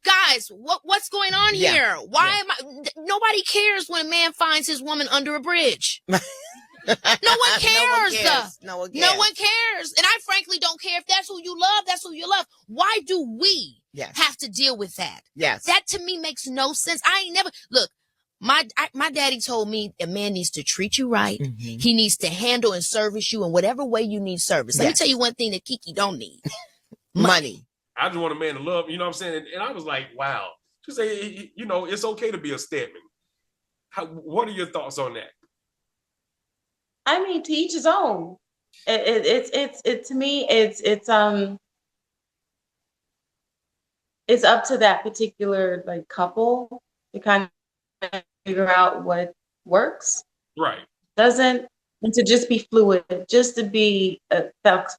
guys, what's going on here? Why am I? Nobody cares when a man finds his woman under a bridge. No one cares. No one cares. And I frankly don't care if that's who you love. That's who you love. Why do we have to deal with that? Yes. That to me makes no sense. I ain't never look. My daddy told me a man needs to treat you right. Mm-hmm. He needs to handle and service you in whatever way you need service. Let me tell you one thing that Keke don't need: money. I just want a man to love, you know what I'm saying? And I was like, wow. She said, it's okay to be a Stedman. What are your thoughts on that? I mean, to each his own. To me, it's up to that particular like couple to kind of figure out what works. Right. And to just be fluid, just to be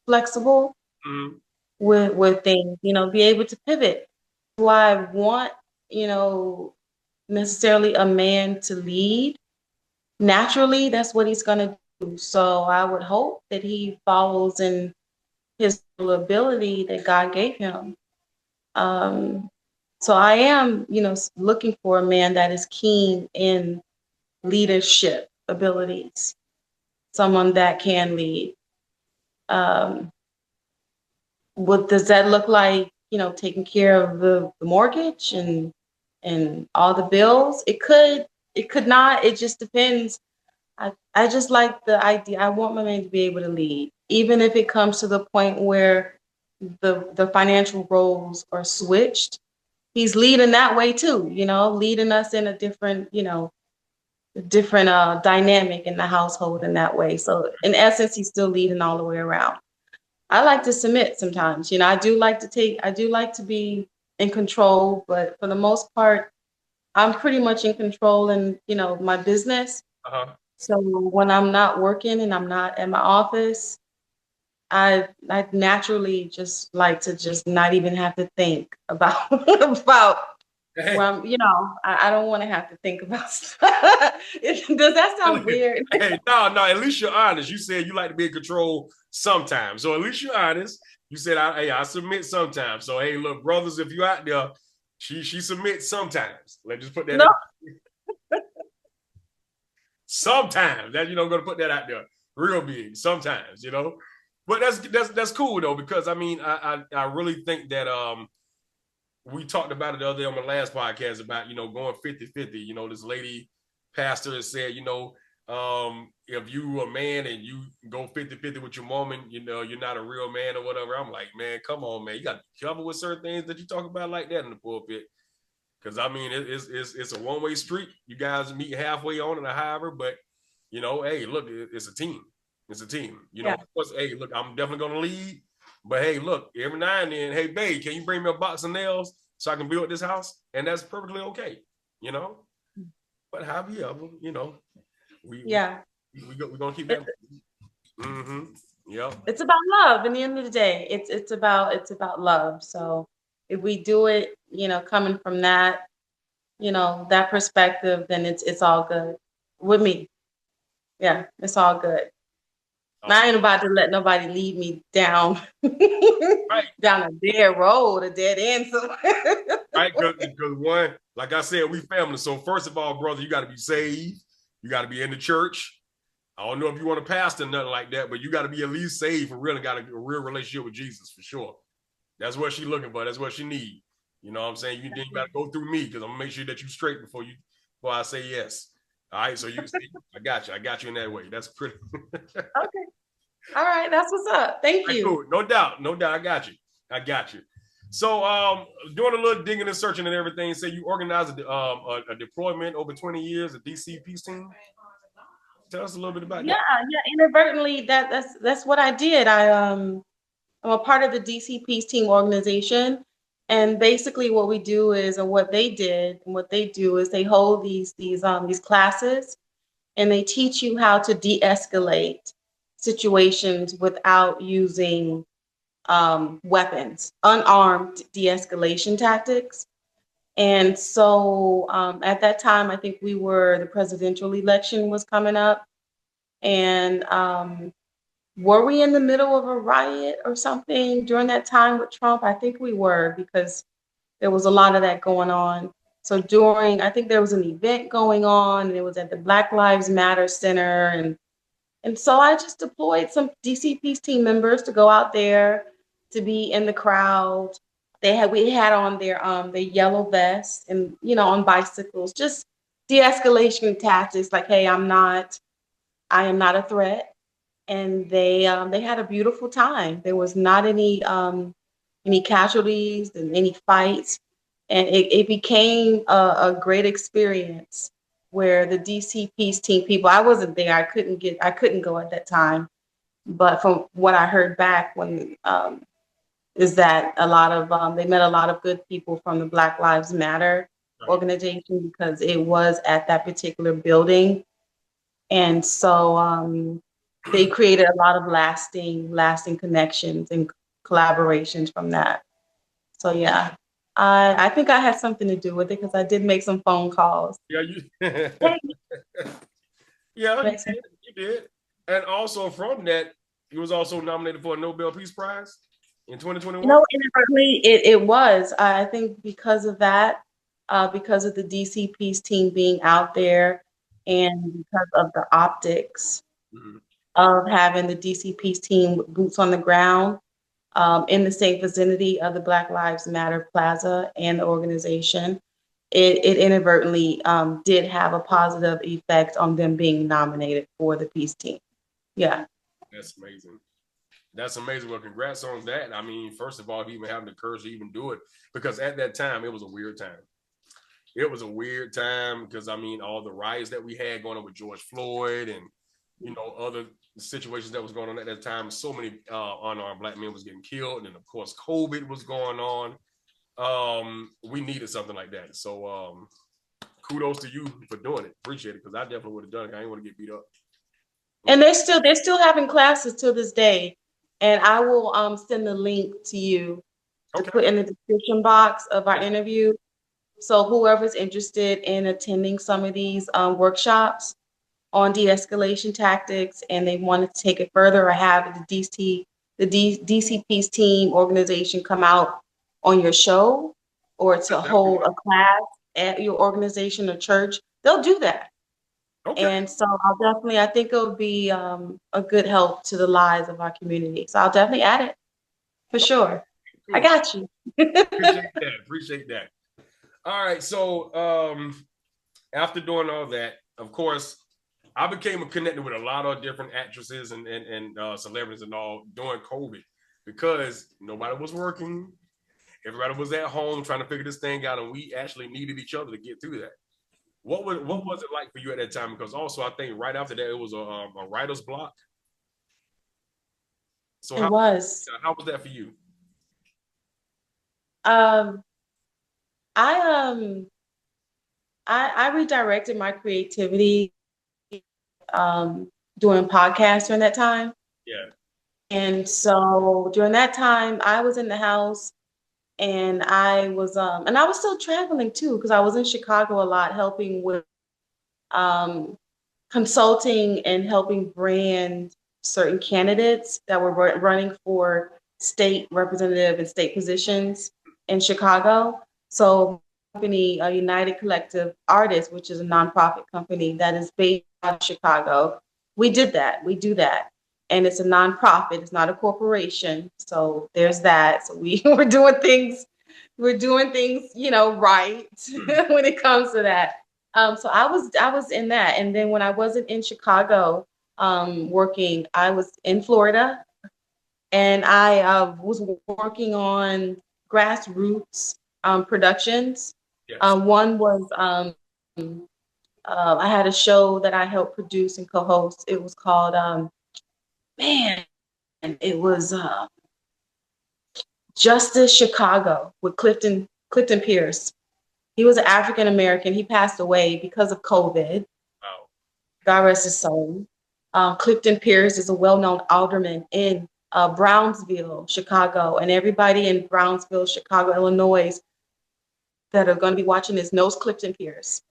flexible. Mm-hmm. With things, be able to pivot. Do I want, necessarily a man to lead? Naturally, that's what he's going to do. So I would hope that he follows in his ability that God gave him. So I am, looking for a man that is keen in leadership abilities, someone that can lead. What does that look like? Taking care of the mortgage and all the bills. It could not. It just depends. I just like the idea. I want my man to be able to lead, even if it comes to the point where the financial roles are switched. He's leading that way too. Leading us in a different, dynamic in the household in that way. So in essence, he's still leading all the way around. I like to submit sometimes. I do like to be in control, but for the most part, I'm pretty much in control in, my business. Uh-huh. So when I'm not working and I'm not at my office, I naturally just like to just not even have to think about where I'm, I don't want to have to think about stuff. Does that sound weird? Hey, no, at least you're honest. You said you like to be in control sometimes. So at least you're honest. You said, I submit sometimes. So, hey, look, brothers, if you're out there, she submits sometimes. Let's just put that out. Sometimes. That, going to put that out there. Real big. Sometimes, But that's cool, though, because, I really think that we talked about it the other day on my last podcast about, going 50-50. This lady pastor has said, if you a man and you go 50-50 with your woman, you're not a real man or whatever. I'm like, man, come on, man. You got to be careful with certain things that you talk about like that in the pulpit. Because, it's a one-way street. You guys meet halfway on it or however, but You know, hey, look, it's a team. It's a team. You know, of course, hey, look, I'm definitely gonna lead. But hey, look, every now and then, hey, babe, can you bring me a box of nails so I can build this house? And that's perfectly okay, you know. But however, you know, we're gonna keep that. Mm-hmm. Yep. It's about love. In the end of the day, it's about love. So if we do it, you know, coming from that, you know, that perspective, then it's all good with me. Yeah, it's all good. I ain't about to let nobody lead me down down a dead road, a dead end. So. Right, because one, like I said, we family. So first of all, brother, you got to be saved. You got to be in the church. I don't know if you want to pastor or nothing like that, but you got to be at least saved for real and got a real relationship with Jesus for sure. That's what she's looking for. That's what she need. You know what I'm saying? You got to go through me because I'm gonna make sure that you straight before I say yes. All right, so you see, I got you in that way. That's pretty. Okay. All right, that's what's up. Thank you. Cool. No doubt. I got you. So, doing a little digging and searching and everything. Say you organized a deployment over 20 years, a DC peace team. Tell us a little bit about that. Yeah. Inadvertently, that's what I did. I'm a part of the DC Peace Team organization, and basically what we do is, or what they did, and what they do is they hold these classes, and they teach you how to de-escalate situations without using weapons, unarmed de-escalation tactics. And so at that time, I think the presidential election was coming up. And were we in the middle of a riot or something during that time with Trump? I think we were, because there was a lot of that going on. So I think there was an event going on, and it was at the Black Lives Matter Center. And so I just deployed some DC Peace Team members to go out there, to be in the crowd. We had on their yellow vests and, you know, on bicycles, just de-escalation tactics like, hey, I am not a threat. And they had a beautiful time. There was not any casualties and any fights. And it became a great experience where the DC Peace Team people, I wasn't there. I couldn't go at that time. But from what I heard back is that a lot of they met a lot of good people from the Black Lives Matter organization, because it was at that particular building. And so they created a lot of lasting connections and collaborations from that. So yeah, I think I had something to do with it, because I did make some phone calls. Yeah, you did. And also from that, he was also nominated for a Nobel Peace Prize in 2021. No, inadvertently, it was. I think because of that, because of the DC Peace Team being out there, and because of the optics of having the DC Peace Team with boots on the ground in the same vicinity of the Black Lives Matter Plaza and the organization, it inadvertently did have a positive effect on them being nominated for the Peace Team. Yeah. That's amazing. That's amazing. Well, congrats on that. I mean, first of all, even having the courage to even do it, because at that time, it was a weird time. It was a weird time because, I mean, all the riots that we had going on with George Floyd and, you know, other situations that was going on at that time. So many unarmed Black men was getting killed. And, of course, COVID was going on. We needed something like that. So kudos to you for doing it. Appreciate it, because I definitely would have done it. I didn't want to get beat up. And they're still having classes till this day. And I will send the link to you to put in the description box of our interview. So whoever's interested in attending some of these workshops on de-escalation tactics, and they want to take it further, or have the DC Peace Team organization come out on your show, or to hold a class at your organization or church, they'll do that. And so I think it'll be a good help to the lives of our community. So I'll definitely add it for sure. Cool. I got you. Appreciate that. All right. So after doing all that, of course, I became connected with a lot of different actresses and celebrities and all during COVID, because nobody was working. Everybody was at home trying to figure this thing out, and we actually needed each other to get through that. What was it like for you at that time? Because also I think right after that it was a writer's block. So how was that for you? I redirected my creativity doing podcasts during that time. Yeah. And so during that time, I was in the house and I was still traveling too, because I was in Chicago a lot helping with consulting and helping brand certain candidates that were running for state representative and state positions in Chicago. So company, United Collective Artists, which is a nonprofit company that is based out of Chicago. We do that. And it's a nonprofit, it's not a corporation. So there's that. So we're doing things, right when it comes to that. So I was in that. And then when I wasn't in Chicago working, I was in Florida, and I was working on grassroots productions. Yes. One was I had a show that I helped produce and co-host. It was called it was Justice Chicago with Clifton Pierce. He was an African American. He passed away because of COVID. Oh. God rest his soul. Clifton Pierce is a well-known alderman in Brownsville, Chicago, and everybody in Brownsville, Chicago, Illinois that are going to be watching this knows Clifton Pierce.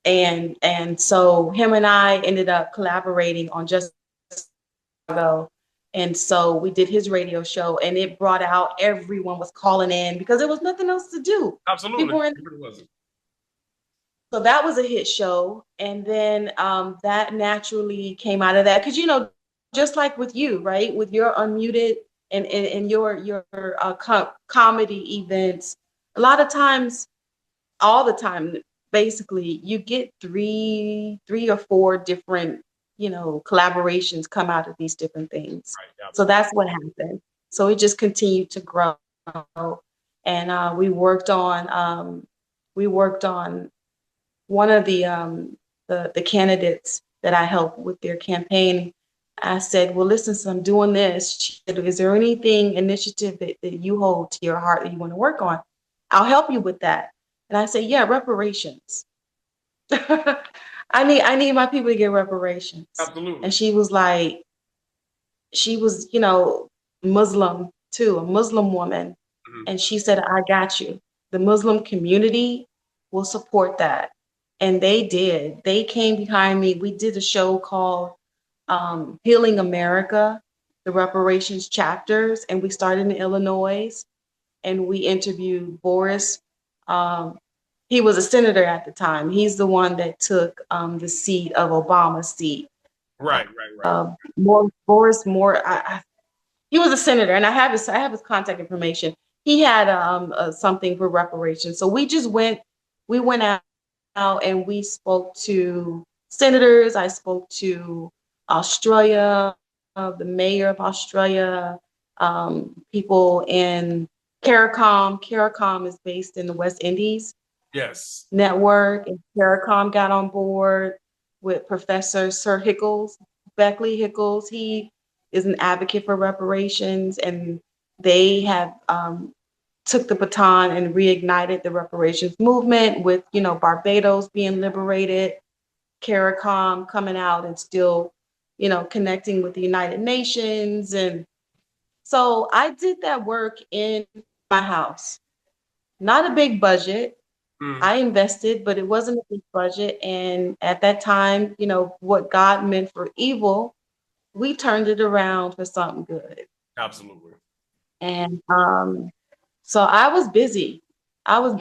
And so him and I ended up collaborating on Justice Chicago. And so we did his radio show, and it brought out, everyone was calling in because there was nothing else to do. Absolutely. So that was a hit show. And then that naturally came out of that. Because, just like with you, right? With your Unmuted and your comedy events, a lot of times, all the time, basically, you get three or four different, collaborations come out of these different things. Right, so that's what happened. So it just continued to grow. And we worked on one of the candidates that I helped with their campaign. I said, well, listen, so I'm doing this. She said, is there anything initiative that you hold to your heart that you want to work on? I'll help you with that. And I said, yeah, reparations. I need my people to get reparations. Absolutely. And she was like, Muslim too, a Muslim woman. Mm-hmm. And she said, I got you. The Muslim community will support that. And they did. They came behind me. We did a show called Healing America, the reparations chapters. And we started in Illinois. And we interviewed Boris. He was a senator at the time. He's the one that took the seat of Obama's seat. Right. Boris Moore. He was a senator, and I have his contact information. He had something for reparations. So we went out and we spoke to senators. I spoke to Australia, the mayor of Australia, people in CARICOM. CARICOM is based in the West Indies. Yes. Network, and CARICOM got on board with Professor Sir Beckley Hickles. He is an advocate for reparations, and they have took the baton and reignited the reparations movement with, Barbados being liberated, CARICOM coming out and still, connecting with the United Nations. And so I did that work in my house. Not a big budget. I invested, but it wasn't a big budget. And at that time, what God meant for evil, we turned it around for something good. Absolutely. And so I was busy. I was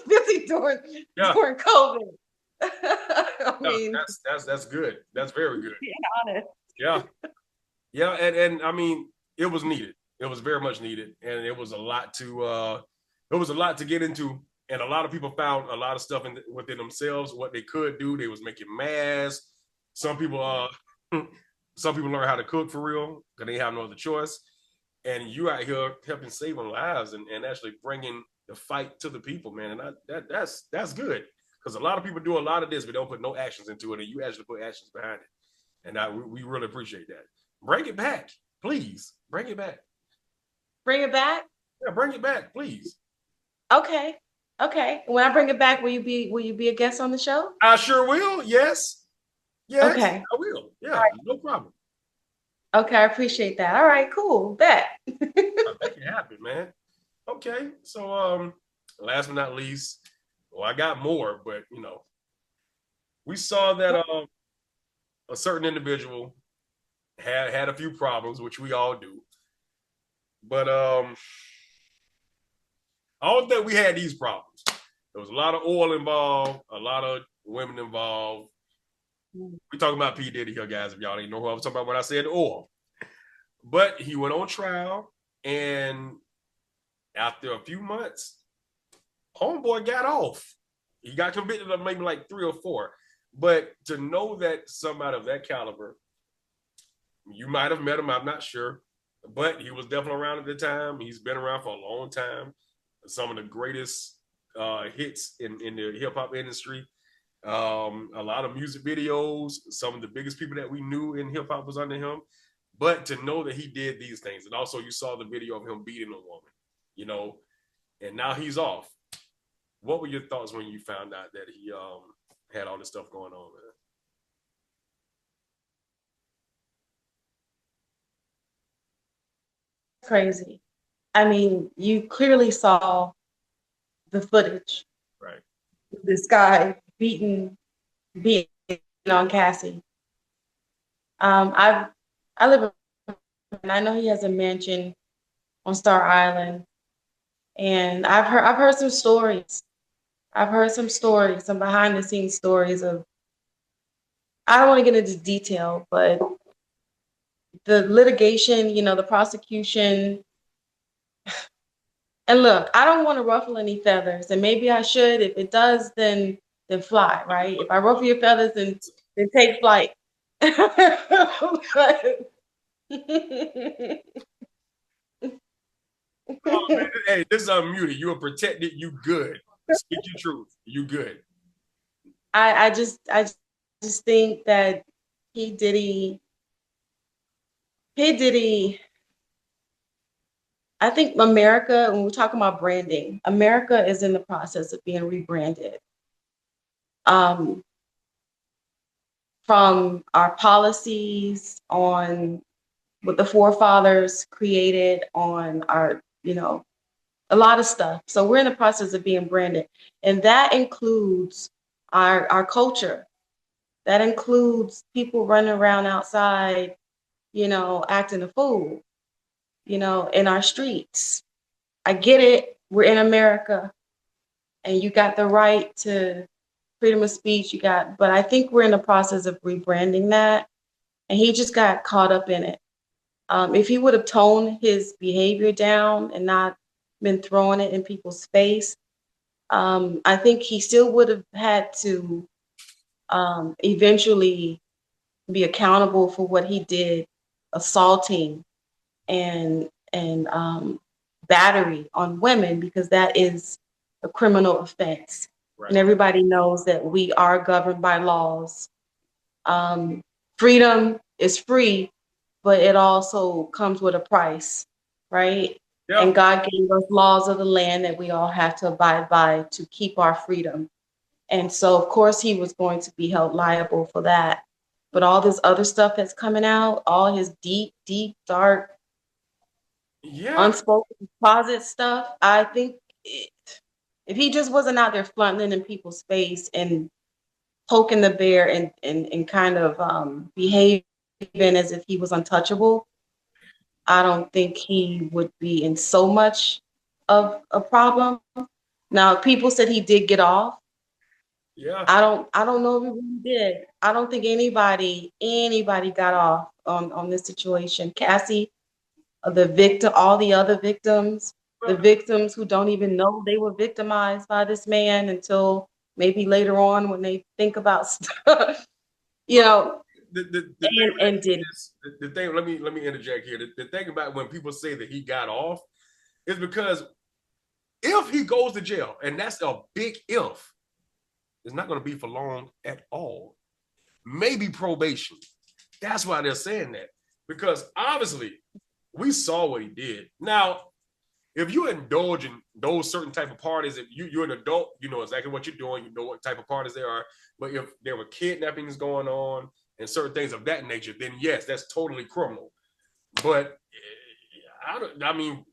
busy during COVID. I mean, that's good. That's very good. Being honest. Yeah. And I mean, it was needed. It was very much needed, and it was a lot to get into. And a lot of people found a lot of stuff within themselves, what they could do. They was making masks. Some people learn how to cook for real because they have no other choice. And you out here helping saving lives and actually bringing the fight to the people, man. And that's good. Because a lot of people do a lot of this, but don't put no actions into it, and you actually put actions behind it. And we really appreciate that. Bring it back, please. Bring it back. Bring it back? Yeah, bring it back, please. Okay. When I bring it back, will you be a guest on the show? I sure will. Yes. Okay. I will. Yeah, right. No problem. Okay, I appreciate that. All right, cool. Bet. I make it happen, man. Okay. So last but not least, well, I got more, but we saw that a certain individual had a few problems, which we all do. But I don't think we had these problems. There was a lot of oil involved, a lot of women involved. We talking about P. Diddy here, guys, if y'all didn't know who I was talking about when I said oil. But he went on trial, and after a few months, homeboy got off. He got convicted of maybe like 3 or 4. But to know that somebody of that caliber, you might have met him, I'm not sure, but he was definitely around at the time. He's been around for a long time. Some of the greatest hits in the hip-hop industry. A lot of music videos. Some of the biggest people that we knew in hip-hop was under him. But to know that he did these things, and also you saw the video of him beating a woman, and now he's off. What were your thoughts when you found out that he had all this stuff going on, man? Crazy. I mean, you clearly saw the footage. Right. This guy beating on Cassie. I live and I know he has a mansion on Star Island, and I've heard some stories. Some behind the scenes stories of. I don't want to get into detail, but the litigation, the prosecution. And look, I don't want to ruffle any feathers, and maybe I should. If it does, then fly, right? If I ruffle your feathers, then take flight. Oh, man, hey, this is unmuted. You are protected. You good. Speak your truth. You good. I just think that P. Diddy. I think America, when we're talking about branding, America is in the process of being rebranded. From our policies on what the forefathers created on our, a lot of stuff. So we're in the process of being branded. And that includes our culture. That includes people running around outside, acting a fool, in our streets. I get it. We're in America, and you got the right to freedom of speech. But I think we're in the process of rebranding that, and he just got caught up in it. If he would have toned his behavior down and not been throwing it in people's face, I think he still would have had to eventually be accountable for what he did, assaulting and battery on women, because that is a criminal offense. Right. And everybody knows that we are governed by laws. Freedom is free, but it also comes with a price, right? Yeah. And God gave us laws of the land that we all have to abide by to keep our freedom. And so, of course, he was going to be held liable for that. But all this other stuff that's coming out, all his deep, dark, unspoken closet stuff, I think if he just wasn't out there flaunting in people's face and poking the bear and kind of behaving as if he was untouchable, I don't think he would be in so much of a problem. Now, people said he did get off. Yeah. I don't know if he really did. I don't think anybody got off on this situation. Cassie, the victim, all the other victims, the victims who don't even know they were victimized by this man until maybe later on when they think about stuff, The thing, let me interject here. The thing about when people say that he got off is because if he goes to jail, and that's a big if, is not going to be for long at all. Maybe probation. That's why they're saying that. Because obviously, we saw what he did. Now, if you indulge in those certain type of parties, if you're an adult, you know exactly what you're doing, you know what type of parties there are. But if there were kidnappings going on and certain things of that nature, then yes, that's totally criminal. But I mean,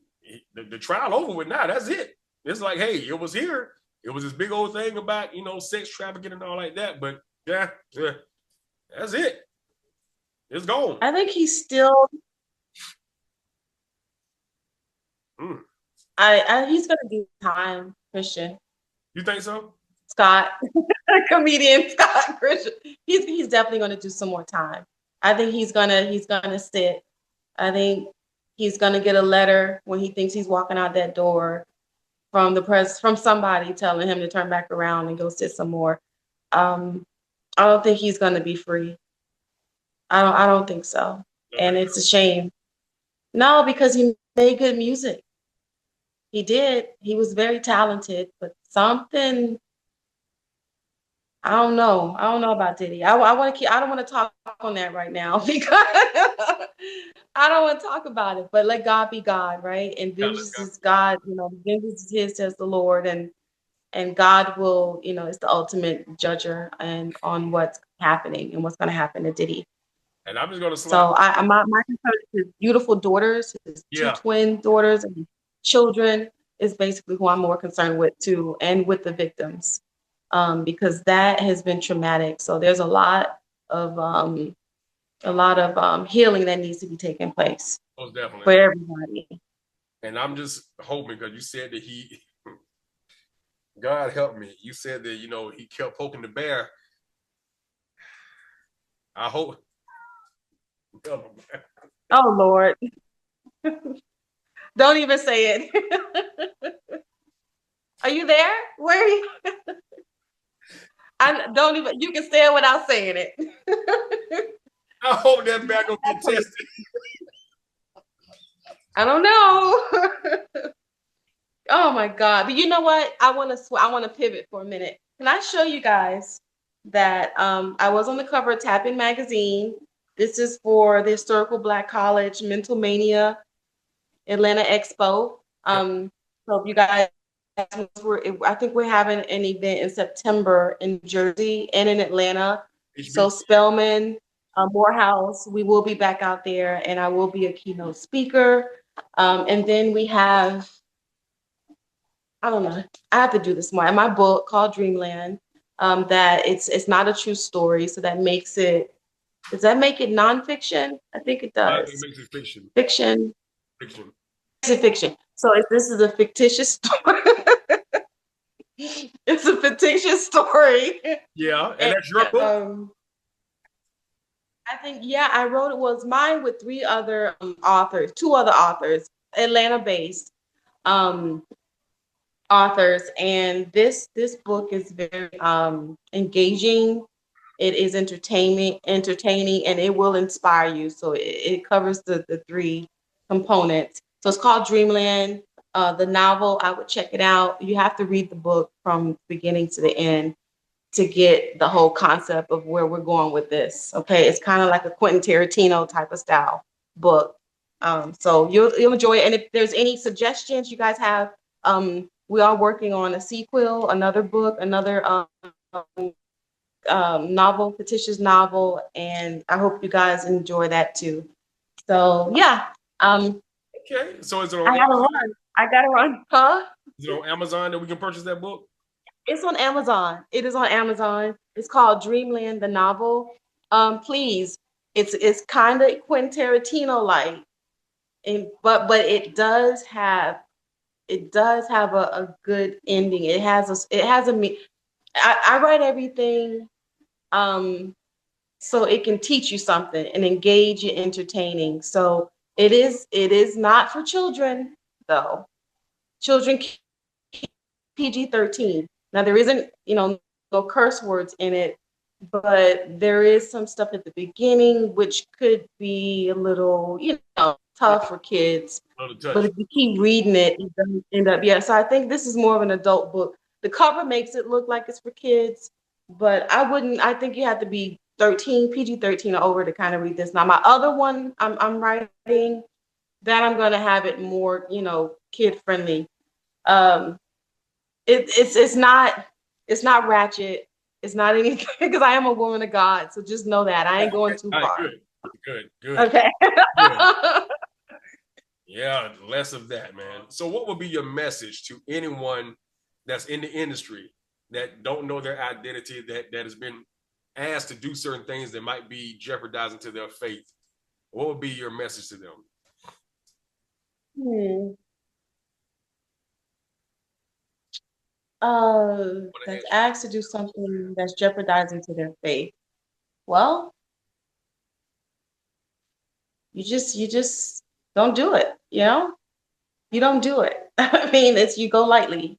the trial over with now. That's it. It's like, hey, it was here. It was this big old thing about, you know, sex trafficking and all like that. But yeah, that's it. It's gone. I think he's still. He's gonna do time, Christian. You think so? Scott, comedian Scott Christian. He's definitely gonna do some more time. I think he's gonna sit. I think he's gonna get a letter when he thinks he's walking out that door from somebody telling him to turn back around and go sit some more. I don't think he's gonna be free. I don't think so. And it's a shame. No, because he made good music. He did. He was very talented, but something, I don't know. I don't know about Diddy. I don't want to talk on that right now because I don't want to talk about it. But let God be God, right? And vengeance is God. You know, vengeance is His, says the Lord, and God will, you know, is the ultimate judger and on what's happening and what's going to happen to Diddy. And I'm just going to So my concern is his beautiful daughters, his two twin daughters and children is basically who I'm more concerned with too, and with the victims, because that has been traumatic. So there's a lot of healing that needs to be taking place. Most definitely. For everybody. And I'm just hoping, because you said that God help me. You said that, you know, he kept poking the bear. I hope. Oh Lord. Don't even say it. Are you there? Where are you? You can say it without saying it. I hope that back will get tested. I don't know. Oh my God. But you know what? I want to pivot for a minute. Can I show you guys that I was on the cover of Tap In magazine. This is for the Historical Black College Mental Mania Atlanta Expo. So if you guys, I think we're having an event in September in Jersey and in Atlanta. So Spelman, Morehouse, we will be back out there, and I will be a keynote speaker. And then we have, I don't know, I have to do this more. My book called Dreamland, that it's not a true story, so that makes it. Does that make it nonfiction? I think it does. It makes it fiction. Fiction. Fiction. It's fiction. So this is a fictitious story. It's a fictitious story. Yeah, and that's your book? I think, yeah, I wrote it. Was mine with two other authors, Atlanta-based authors. And this book is very engaging. It is entertaining, and it will inspire you. So it covers the three components. So it's called Dreamland. The novel, I would check it out. You have to read the book from beginning to the end to get the whole concept of where we're going with this. Okay, it's kind of like a Quentin Tarantino type of style book. So you'll enjoy it. And if there's any suggestions you guys have, we are working on a sequel, another book, another novel, fictitious novel, and I hope you guys enjoy that too. So yeah. Okay, so is it on I gotta run. Huh? Is it on Amazon that we can purchase that book? It's on Amazon. It is on Amazon. It's called Dreamland, the novel. Please, it's kind of Quentin Tarantino like, but it does have a good ending. It has a I write everything so it can teach you something and engage you, entertaining. So it is not for children though. Children PG-13. Now there isn't, no curse words in it, but there is some stuff at the beginning which could be a little, tough for kids. But if you keep reading it, it doesn't end up. Yeah, so I think this is more of an adult book. The cover makes it look like it's for kids, but I think you have to be 13, PG-13 or over to kind of read this. Now, my other one I'm writing, that I'm going to have it more, kid friendly. It's not ratchet. It's not anything, because I am a woman of God. So just know that I ain't going too far. Good. Okay. Good. Yeah, less of that, man. So what would be your message to anyone that's in the industry that don't know their identity, that has been asked to do certain things that might be jeopardizing to their faith? What would be your message to them? That's asked to do something that's jeopardizing to their faith. Well, you just don't do it, You don't do it. I mean, you go lightly.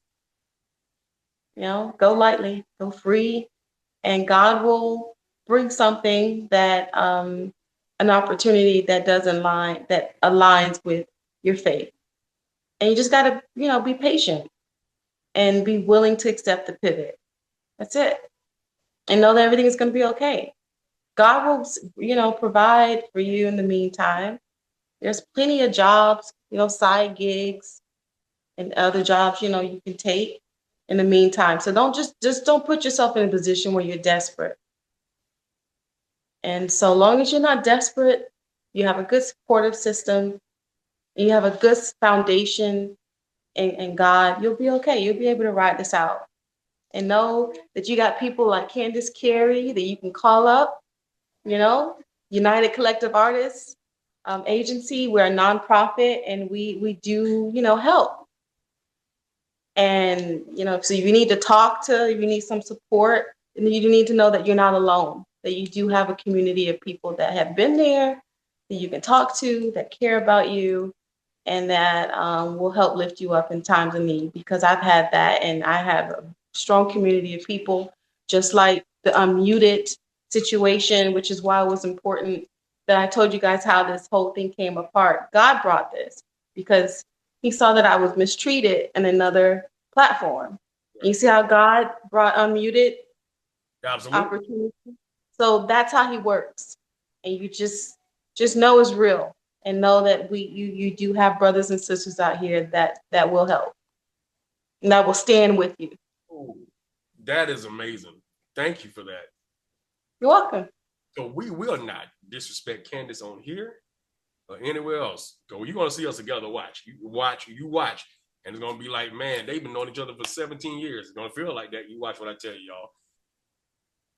Go lightly, go free, and God will bring something that an opportunity that aligns with your faith. And you just gotta, be patient and be willing to accept the pivot. That's it. And know that everything is gonna be okay. God will, provide for you in the meantime. There's plenty of jobs, side gigs and other jobs, you can take in the meantime. So don't just don't put yourself in a position where you're desperate. And so long as you're not desperate, you have a good supportive system, and you have a good foundation in God, you'll be okay. You'll be able to ride this out. And know that you got people like Candace, Carey that you can call up, United Collective Artists Agency. We're a nonprofit, and we do, help. And, so if you need to if you need some support, then you need to know that you're not alone, that you do have a community of people that have been there, that you can talk to, that care about you, and that will help lift you up in times of need. Because I've had that, and I have a strong community of people, just like the unmuted situation, which is why it was important that I told you guys how this whole thing came apart. God brought this because he saw that I was mistreated in another platform. You see how God brought unmuted opportunity? So that's how he works. And you just know it's real, and know that you do have brothers and sisters out here that will help and that will stand with you. Ooh, that is amazing. Thank you for that. You're welcome. So we will not disrespect Candace on here or anywhere else. So you're going to see us together. Watch. And it's going to be like, man, they've been knowing each other for 17 years. It's going to feel like that. You watch what I tell you, y'all.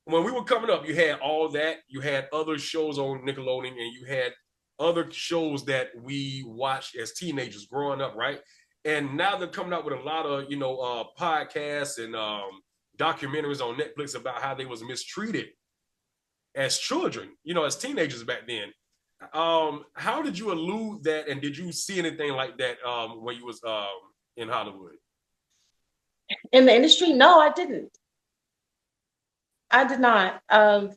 When we were coming up, you had all that. You had other shows on Nickelodeon, and you had other shows that we watched as teenagers growing up, right? And now they're coming out with a lot of, podcasts and documentaries on Netflix about how they was mistreated as children, as teenagers back then. How did you elude that, and did you see anything like that when you was in Hollywood? In the industry? No, I didn't. I did not. I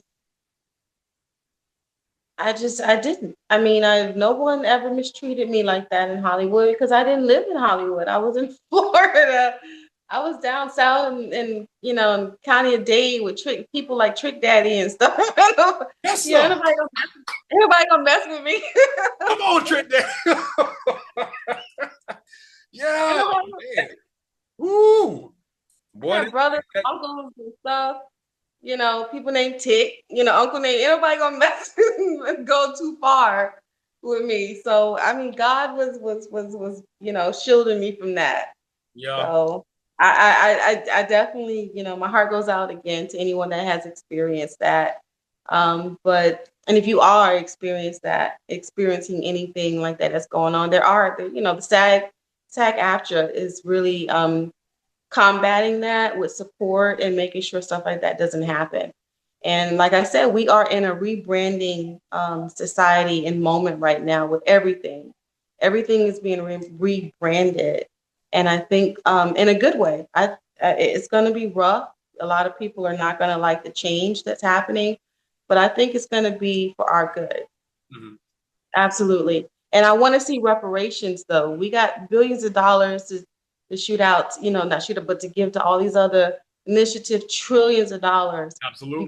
didn't. I mean, no one ever mistreated me like that in Hollywood, because I didn't live in Hollywood. I was in Florida. I was down south in County of Dade with people like Trick Daddy and stuff. Yes, nobody gonna mess with me. Come on, Trick Daddy. Yeah, man. Woo. Boy, brothers, uncles, and stuff. People named Tick. Uncle named. Ain't nobody gonna mess and go too far with me. So I mean, God was shielding me from that. Yeah. So I definitely, my heart goes out again to anyone that has experienced that. And if you are experiencing anything like that that's going on, the SAG-AFTRA is really combating that with support and making sure stuff like that doesn't happen. And like I said, we are in a rebranding society and moment right now with everything. Everything is being rebranded. And I think in a good way. It's going to be rough. A lot of people are not going to like the change that's happening, but I think it's going to be for our good. Mm-hmm. Absolutely. And I want to see reparations, though. We got billions of dollars to shoot out, not shoot out, but to give to all these other initiative trillions of dollars. Absolutely.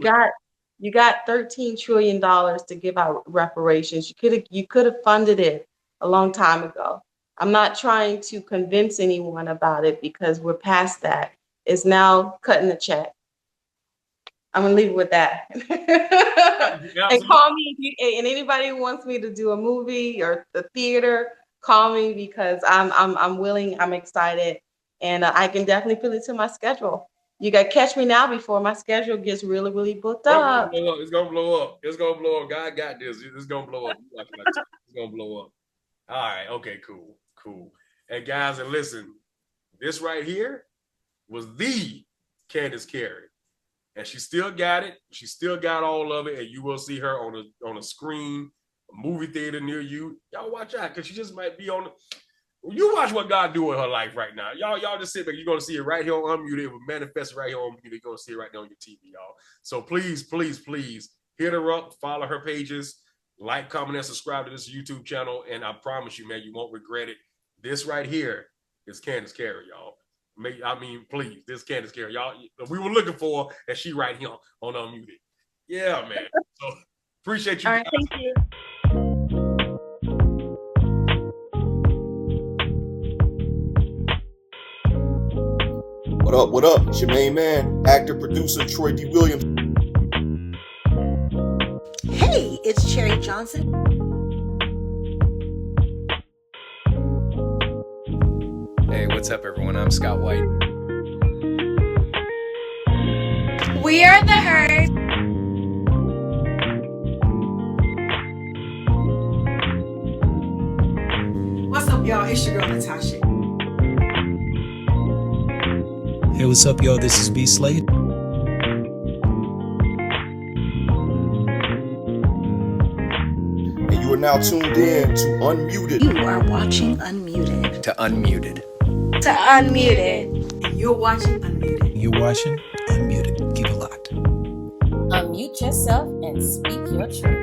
You got $13 trillion to give out reparations. You could have funded it a long time ago. I'm not trying to convince anyone about it because we're past that. It's now cutting the check. I'm gonna leave it with that. And call me and anybody who wants me to do a movie or the theater, call me because I'm willing, I'm excited, and I can definitely fit it to my schedule. You got to catch me now before my schedule gets really, really booked up. It's gonna blow up. It's gonna blow up. God got this. It's gonna blow up. It's gonna blow up. All right. Okay. Cool. And guys, and listen, this right here was the Candace Carey, and she still got it. She still got all of it, and you will see her on a screen, a movie theater near you. Y'all watch out, because she just might be on. You watch what God do in her life right now. Y'all just sit back. You're going to see it right here on Unmuted. It will manifest right here on Unmuted. You're going to see it right there on your TV, y'all. So please hit her up, follow her pages, like, comment, and subscribe to this YouTube channel. And I promise you, man, you won't regret it. This right here is Candace Carey, y'all. Please, this is Candace Carey. Y'all, we were looking for her, and she right here on Unmuted. Yeah, man. So appreciate you. All right, thank you. What up? It's your main man, actor, producer, Troy D. Williams. Hey, it's Cherry Johnson. Hey, what's up, everyone? I'm Scott White. We are the herd. What's up, y'all? It's your girl, Natasha. Hey, what's up, y'all? This is B Slade. And you are now tuned in to Unmuted. You are watching Unmuted. To Unmuted. To Unmuted. And you're watching Unmuted. You're watching Unmuted. Keep it locked. Unmute yourself and speak your truth.